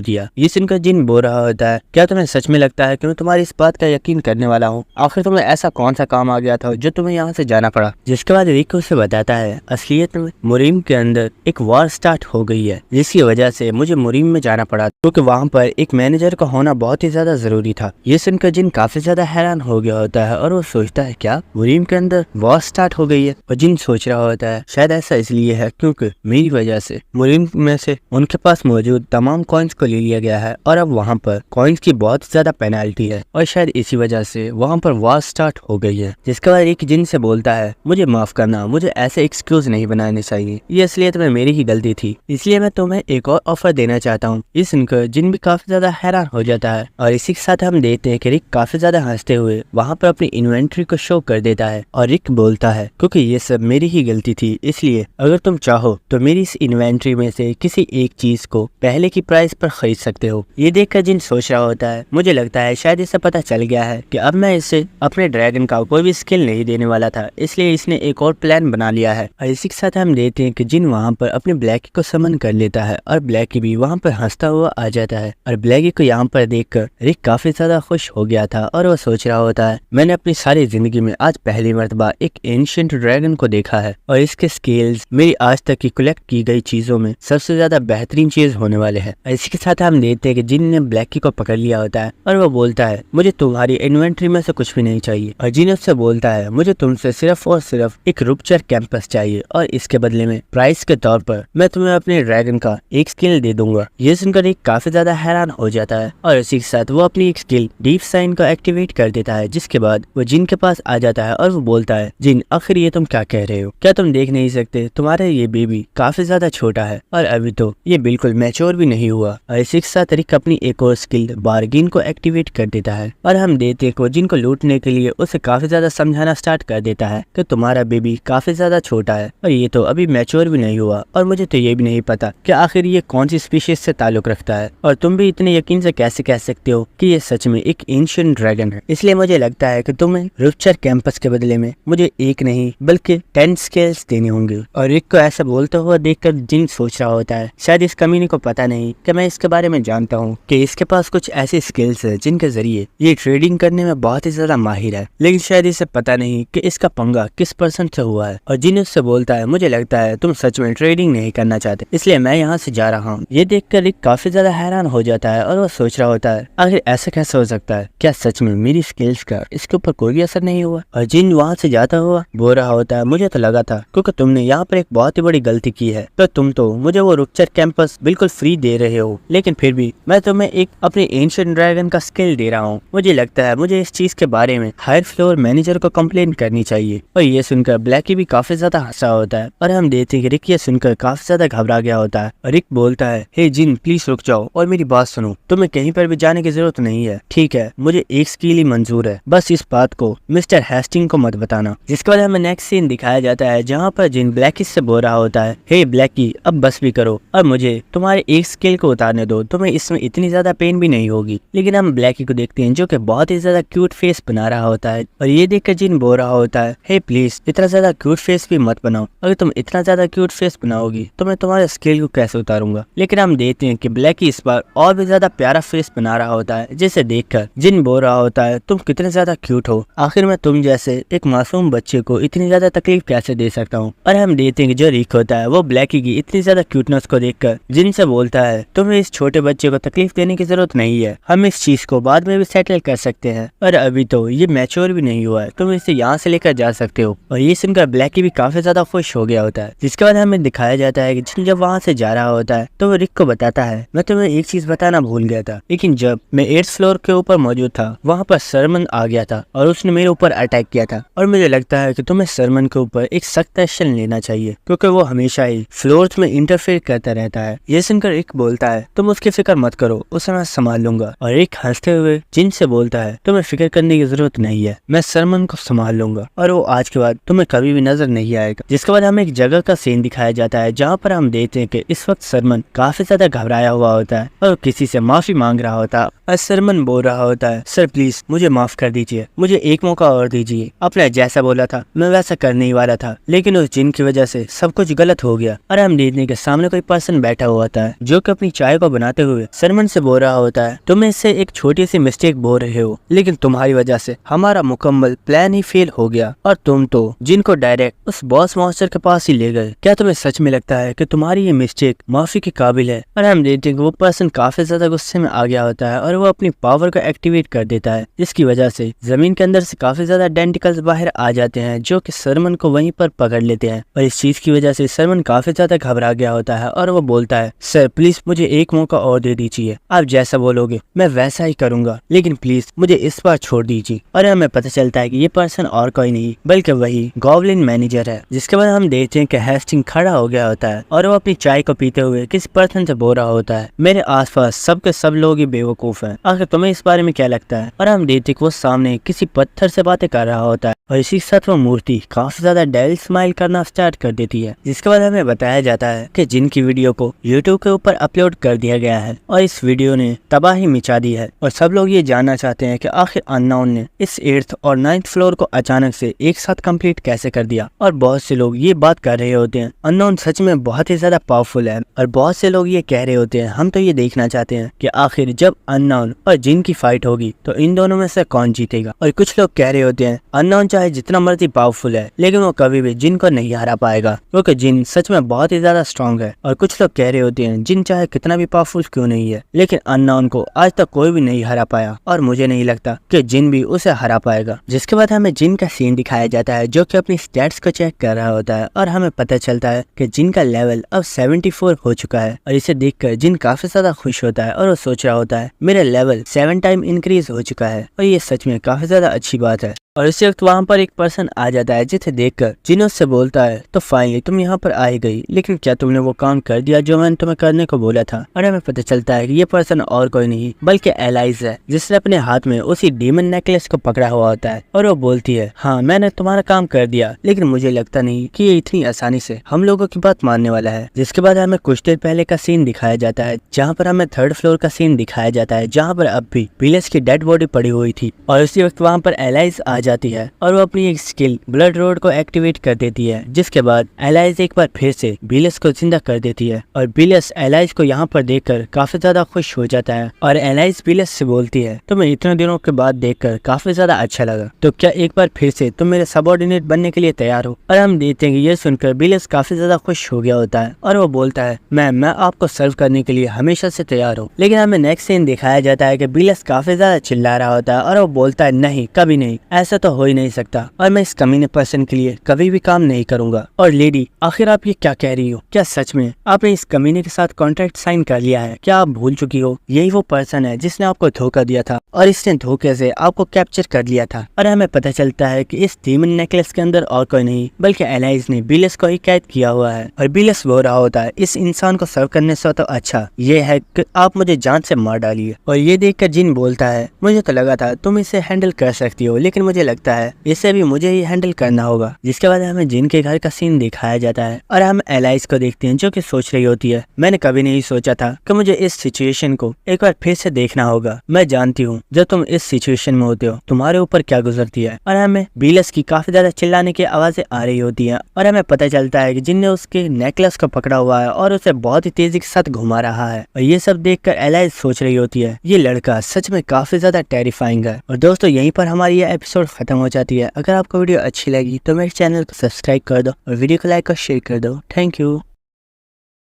दिया। ये सुनकर जिन बोल रहा होता है, क्या तुम्हें सच में लगता है कि मैं तुम्हारी इस बात का यकीन करने वाला हूँ? आखिर तुम्हें ऐसा कौन सा काम आ गया था जो तुम्हें यहाँ से जाना पड़ा? जिसके बाद रिक उसे बताता है, असलियत में मुरीम के अंदर एक वॉर स्टार्ट हो गई है, जिसकी वजह से मुझे मुरीम में जाना पड़ा, क्योंकि वहाँ पर एक मैनेजर का होना बहुत ही ज्यादा जरूरी था। ये सुनकर जिन काफी ज्यादा हैरान हो गया होता है और वो सोचता है, क्या मुरीम के अंदर वॉर स्टार्ट हो गई है? और जिन सोच रहा होता है, शायद ऐसा इसलिए है क्योंकि मेरी वजह से मुरीम में से उनके पास मौजूद तमाम कॉइन्स को ले लिया गया है और अब वहाँ पर कॉइन्स की बहुत ज्यादा पेनाल्टी है और शायद इसी वजह से वहाँ पर वॉर स्टार्ट हो गई है। जिसके बाद एक जिन से बोलता है, मुझे माफ करना, मुझे ऐसे एक्सक्यूज नहीं बनाने चाहिए, ये असलियत में मेरी ही गलती थी, इसलिए मैं तुम्हें एक और ऑफर देना चाहता हूँ। ये सुनकर जिन भी काफी ज्यादा हैरान हो जाता है और इसी के साथ हम देखते हैं कि रिक काफी ज्यादा हंसते हुए वहाँ पर अपनी इन्वेंट्री को शो कर देता है और रिक बोलता है, क्योंकि ये सब मेरी ही गलती थी, इसलिए अगर तुम चाहो तो मेरी इस इन्वेंट्री में से किसी एक चीज को पहले की प्राइस पर खरीद सकते हो। ये देखकर जिन सोच रहा होता है, मुझे लगता है शायद इसे पता चल गया है कि अब मैं इसे अपने ड्रैगन का कोई भी स्किल नहीं देने वाला था, इसलिए इसने एक और प्लान बना लिया है। और इसी के साथ हम देखते हैं कि जिन वहाँ पर अपने ब्लैकी को समन कर लेता है और ब्लैकी भी वहाँ पर हंसता हुआ आ जाता है। और ब्लैकी को यहाँ पर देखकर रिक काफी ज्यादा खुश हो गया था और वो सोच रहा होता है, मैंने अपनी सारी जिंदगी में आज पहली मर्तबा एक एंशिएंट ड्रैगन को देखा है और इसके स्केल्स मेरी आज तक की कलेक्ट की गई चीजों में सबसे ज्यादा बेहतरीन चीज होने वाले हैं। इसी के साथ हम देखते हैं कि जिन ने ब्लैकी को पकड़ लिया होता है और वो बोलता है मुझे तुम्हारी इन्वेंट्री में से कुछ भी नहीं चाहिए, और जिन उससे बोलता है मुझे तुमसे सिर्फ और सिर्फ एक रूपचर कैंपस चाहिए और इसके बदले में प्राइस के तौर पर मैं तुम्हें अपने ड्रैगन का एक स्किल दे दूंगा। ये सुनकर रिक काफी ज्यादा हैरान हो जाता है और इसी के साथ वो अपनी एक स्किल डीप साइन को एक्टिवेट कर देता है, जिसके बाद वो जिन के पास आ जाता है और वो बोलता है जिन आखिर ये तुम क्या कह रहे हो, क्या तुम देख नहीं सकते तुम्हारा ये बेबी काफी ज्यादा छोटा है और अभी तो ये बिल्कुल मैच्योर भी नहीं हुआ। और इसी के साथ रिक अपनी एक और स्किल बार्गेन को एक्टिवेट कर देता है और हम देखते हैं कि जिन को लूटने के लिए उसे काफी ज्यादा समझाना स्टार्ट कर देता है कि तुम्हारा बेबी काफी ज्यादा छोटा है और ये तो अभी मैच्योर भी नहीं हुआ और मुझे तो ये भी नहीं पता कि आखिर ये कौन सी स्पीशीज से ताल्लुक रखता है, और तुम भी इतने यकीन से कैसे कह सकते हो कि ये सच में एक एंशिएंट ड्रैगन है। इसलिए मुझे लगता है कि तुम्हें रूपचर कैंपस के बदले में मुझे एक नहीं बल्कि 10 स्किल्स देने होंगे। और रिक को ऐसा बोलते हुए देखकर जिन सोच रहा होता है शायद इस कमीने को पता नहीं कि मैं इसके बारे में जानता हूँ कि इसके पास कुछ ऐसी स्किल्स है जिनके जरिए ये ट्रेडिंग करने में बहुत ही ज्यादा माहिर है, लेकिन शायद इसे पता नहीं कि इसका पंगा किस पर्सन से हुआ है। और जिन उससे बोलता है मुझे लगता है तुम सच में ट्रेडिंग नहीं करना चाहते, इसलिए मैं यहाँ से जा रहा हूँ। ये देखकर रिक काफी ज्यादा हैरान हो जाता है और वो सोच रहा होता है आखिर ऐसा कैसे हो सकता है, क्या सच में मेरी स्किल्स का इसके ऊपर कोई भी असर नहीं हुआ। और जिन वहाँ से जाता हुआ बोल रहा होता है मुझे तो लगा था क्योंकि तुमने यहाँ पर एक बहुत ही बड़ी गलती की है, तो तुम तो मुझे वो रूपचर कैंपस बिल्कुल फ्री दे रहे हो, लेकिन फिर भी मैं तुम्हें एक अपने एंशिएंट ड्रैगन का स्किल दे रहा हूँ। मुझे लगता है मुझे इस चीज के बारे में हायर फ्लोर मैनेजर को कंप्लेन करनी चाहिए। और ये सुनकर ब्लैकी भी काफी ज्यादा हंसा होता है और हम देखते हैं कि रिक ये सुनकर काफी ज्यादा घबरा गया होता है। रिक बोलता है हे जिन प्लीज रुक जाओ और मेरी बात सुनो, तुम्हें कहीं पर भी जाने की जरूरत नहीं है, ठीक है? मुझे एक स्किल ही मंजूर है, बस इस बात को मिस्टर हेस्टिंग को मत बताना। जिसके बाद हमें नेक्स्ट सीन दिखाया जाता है जहाँ पर जिन ब्लैकी से बोल रहा होता है हे ब्लैकी अब बस भी करो और मुझे तुम्हारे एक स्किल को उतारने दो, तुम्हें इसमें इतनी ज्यादा पेन भी नहीं होगी। लेकिन हम ब्लैकी को देखते हैं जो कि बहुत ही ज्यादा क्यूट फेस बना रहा होता है और ये देखकर जिन बोल रहा होता है हे प्लीज इतना ज्यादा क्यूट फेस भी मत बनाओ, अगर तुम इतना ज्यादा क्यूट फेस बनाओगी तो मैं तुम्हारे स्किल को कैसे उतारूंगा। लेकिन हम देखते हैं कि ब्लैकी इस बार और भी ज्यादा प्यारा फेस बना रहा होता है, जिसे देखकर जिन बोल रहा होता है तुम कितने ज्यादा क्यूट हो, आखिर मैं तुम जैसे एक मासूम बच्चे को इतनी ज्यादा तकलीफ कैसे दे सकता हूँ। और हम देखते हैं कि जो रिक होता है वो ब्लैकी की इतनी ज्यादा क्यूटनेस को देखकर जिन से बोलता है तुम्हें इस छोटे बच्चे को तकलीफ देने की जरूरत नहीं है, हम इस चीज को बाद में भी सेटल कर सकते हैं और अभी तो ये मैच्योर भी नहीं हुआ है, तुम इसे यहाँ से लेकर जा सकते हो। और ये सुनकर ब्लैकी भी काफी ज्यादा खुश हो गया होता है। जिसके बाद हमें दिखाया जाता है कि जिन जब वहाँ से जा रहा होता है तो वो रिक को बताता है मैं तुम्हें एक चीज बताना भूल गया था, लेकिन जब मैं 8th फ्लोर के ऊपर मौजूद था वहाँ पर सरमन आ गया था और उसने मेरे ऊपर अटैक किया था और मुझे लगता है कि तुम्हें सरमन के ऊपर एक सख्त एक्शन लेना चाहिए क्योंकि वो हमेशा ही फ्लोर्स में इंटरफेयर करता रहता है। ये सुनकर रिक बोलता है तुम उसकी फिक्र मत करो, उसे मैं संभाल लूंगा। और रिक हंसते हुए जिन से बोलता है तुम्हें फिक्र करने की जरूरत नहीं है, मैं सरमन को संभाल लूंगा और वो आज के बाद तुम्हें कभी भी नजर नहीं आएगा। जिसके बाद हमें एक जगह का सीन दिखाया जाता है जहाँ पर हम देखते हैं कि इस वक्त सरमन काफी ज्यादा घबराया हुआ होता है और किसी से माफी मांग रहा होता है और सरमन बोल रहा होता है सर प्लीज मुझे माफ कर दीजिए, मुझे एक मौका और दीजिए, आपने जैसा बोला था मैं वैसा करने ही वाला था, लेकिन उस जिन की वजह से सब कुछ गलत हो गया। और हम देखने के सामने कोई पर्सन बैठा हुआ था जो कि अपनी चाय को बनाते हुए सरमन से बोल रहा होता है तुम इससे एक छोटी सी मिस्टेक बोल रहे हो, लेकिन तुम्हारी वजह से हमारा मुकम्मल प्लान ही फेल हो गया और तुम तो जिनको डायरेक्ट उस बॉस मास्टर के पास ही ले गए। क्या तुम्हें सच में लगता है कि तुम्हारी ये मिस्टेक माफी के काबिल है? और हम देखते हैं कि वो पर्सन काफी ज्यादा गुस्से में आ गया होता है और वो अपनी पावर को एक्टिवेट कर देता है, जिसकी वजह से जमीन के अंदर से काफी ज्यादा डेंटिकल्स बाहर आ जाते हैं जो कि सरमन को वहीं पर पकड़ लेते हैं। और इस चीज की वजह से सरमन काफी ज्यादा घबरा गया होता है और वो बोलता है सर प्लीज मुझे एक मौका और दे दीजिए, आप जैसा बोलोगे मैं वैसा ही करूंगा, लेकिन प्लीज मुझे इस बार छोड़ दीजिए। और हमें पता चलता है कि ये पर्सन और कोई नहीं बल्कि वही गॉब्लिन मैनेजर है। जिसके बाद हम देखते हैं कि हेस्टिंग खड़ा हो गया होता है और वो अपनी चाय को पीते हुए किसी पर्सन से बोल रहा होता है मेरे आसपास सब के सब लोग ही बेवकूफ हैं, आखिर तुम्हें इस बारे में क्या लगता है? और हम देखते हैं कि वो सामने किसी पत्थर से बातें कर रहा होता है और इसी के साथ वो मूर्ति काफी ज्यादा डेविल स्माइल करना स्टार्ट कर देती है। जिसके बाद हमें बताया जाता है कि जिन की वीडियो को यूट्यूब के ऊपर अपलोड कर दिया गया है और इस वीडियो ने तबाही मचा दी है और सब लोग ये जानना चाहते हैं कि आखिर अननोन ने इस 8th और 9th फ्लोर को अचानक से एक साथ कंप्लीट कैसे कर दिया। और बहुत से लोग ये बात कर रहे होते हैं अननोन सच में बहुत ही ज्यादा पावरफुल है और बहुत से लोग ये कह रहे होते हैं हम तो ये देखना चाहते हैं कि आखिर जब अननोन और जिन की फाइट होगी तो इन दोनों में से कौन जीतेगा। और कुछ लोग कह रहे होते हैं अननोन चाहे जितना मर्जी पावरफुल है लेकिन वो कभी भी जिन को नहीं हरा पाएगा क्योंकि जिन सच में बहुत ही ज्यादा स्ट्रॉन्ग है। और कुछ लोग कह रहे होते हैं जिन चाहे कितना भी पावरफुल क्यों नहीं है, लेकिन अननोन को आज तक कोई भी नहीं हरा पाया और मुझे नहीं लगता कि जिन भी उसे हरा पाएगा। जिसके बाद हमें जिन का सीन दिखाया जाता है जो कि अपनी स्टैट्स को चेक कर रहा होता है और हमें पता चलता है कि जिन का लेवल अब 74 हो चुका है और इसे देखकर जिन काफी ज्यादा खुश होता है और वो सोच रहा होता है मेरा लेवल 7 टाइम इंक्रीज हो चुका है और ये सच में काफी ज्यादा अच्छी बात है। और इसी वक्त वहाँ पर एक पर्सन आ जाता है जिसे देखकर जिन उससे बोलता है तो फाइनली तुम यहाँ पर आई गई, लेकिन क्या तुमने वो काम कर दिया जो मैंने तुम्हें करने को बोला था। और हमें पता चलता है कि ये पर्सन और कोई नहीं बल्कि एलाइज है जिसने अपने हाथ में उसी डीमन नेकलेस को पकड़ा हुआ होता है और वो बोलती है हाँ मैंने तुम्हारा काम कर दिया, लेकिन मुझे लगता नहीं कि ये इतनी आसानी से हम लोगों की बात मानने वाला है। जिसके बाद हमें कुछ देर पहले का सीन दिखाया जाता है जहाँ पर हमें 3rd फ्लोर का सीन दिखाया जाता है जहाँ पर अब भी बिलेस की डेड बॉडी पड़ी हुई थी और उसी वक्त वहाँ पर एलाइज आ जाती है और वो अपनी एक स्किल ब्लड रोड को एक्टिवेट कर देती है। जिसके बाद एलाइज एक बार फिर से बिलेस को जिंदा कर देती है और बिलेस एलाइज को यहाँ पर देखकर काफी ज्यादा खुश हो जाता है और एलाइज बिलेस से बोलती है तुम्हें इतने दिनों के बाद देखकर काफी ज्यादा अच्छा लगा, तो क्या एक बार फिर से तुम मेरे सबऑर्डिनेट बनने के लिए तैयार हो। और हम देखते हैं कि ये सुनकर बिलेस काफी ज्यादा खुश हो गया होता है और वो बोलता है मैं आपको सर्व करने के लिए हमेशा से तैयार हूँ। लेकिन हमें नेक्स्ट सीन दिखाया जाता है कि बिलेस काफी ज्यादा चिल्ला रहा होता है और वो बोलता है नहीं कभी नहीं, ऐसा तो हो ही नहीं सकता और मैं इस कमीने पर्सन के लिए कभी भी काम नहीं करूंगा। और लेडी आखिर आप ये क्या कह रही हो, क्या सच में आपने इस कमीने के साथ कॉन्ट्रैक्ट साइन कर लिया है? क्या आप भूल चुकी हो यही वो पर्सन है जिसने आपको धोखा दिया था और इसने धोखे से आपको कैप्चर कर लिया था। और हमें पता चलता है कि इस डीमन नेकलेस के अंदर और कोई नहीं बल्कि एलाइज ने बिलेस को ही कैद किया हुआ है और बिलेस बोल रहा होता है इस इंसान को सर्व करने से तो अच्छा ये है कि आप मुझे जान से मार डालिए। और ये देखकर जिन बोलता है मुझे तो लगा था तुम इसे हैंडल कर सकती हो, लेकिन मुझे लगता है इसे भी मुझे ही हैंडल करना होगा। जिसके बाद हमें जिन के घर का सीन दिखाया जाता है और हम एलाइज को देखते हैं जो कि सोच रही होती है मैंने कभी नहीं सोचा था कि मुझे इस सिचुएशन को एक बार फिर से देखना होगा। मैं जानती हूँ जब तुम इस सिचुएशन में होते हो तुम्हारे ऊपर क्या गुजरती है। और हमें बिलेस की काफी ज्यादा चिल्लाने की आवाजें आ रही होती है और हमें पता चलता है कि जिन ने उसके नेकलेस को पकड़ा हुआ है और उसे बहुत ही तेजी के साथ घुमा रहा है। और ये सब देखकर एलाइज सोच रही होती है ये लड़का सच में काफी ज्यादा टेरिफाइंग है। और दोस्तों यहीं पर हमारी ये एपिसोड खत्म हो जाती है। अगर आपको वीडियो अच्छी लगी तो मेरे चैनल को सब्सक्राइब कर दो और वीडियो को लाइक और शेयर कर दो। Thank you.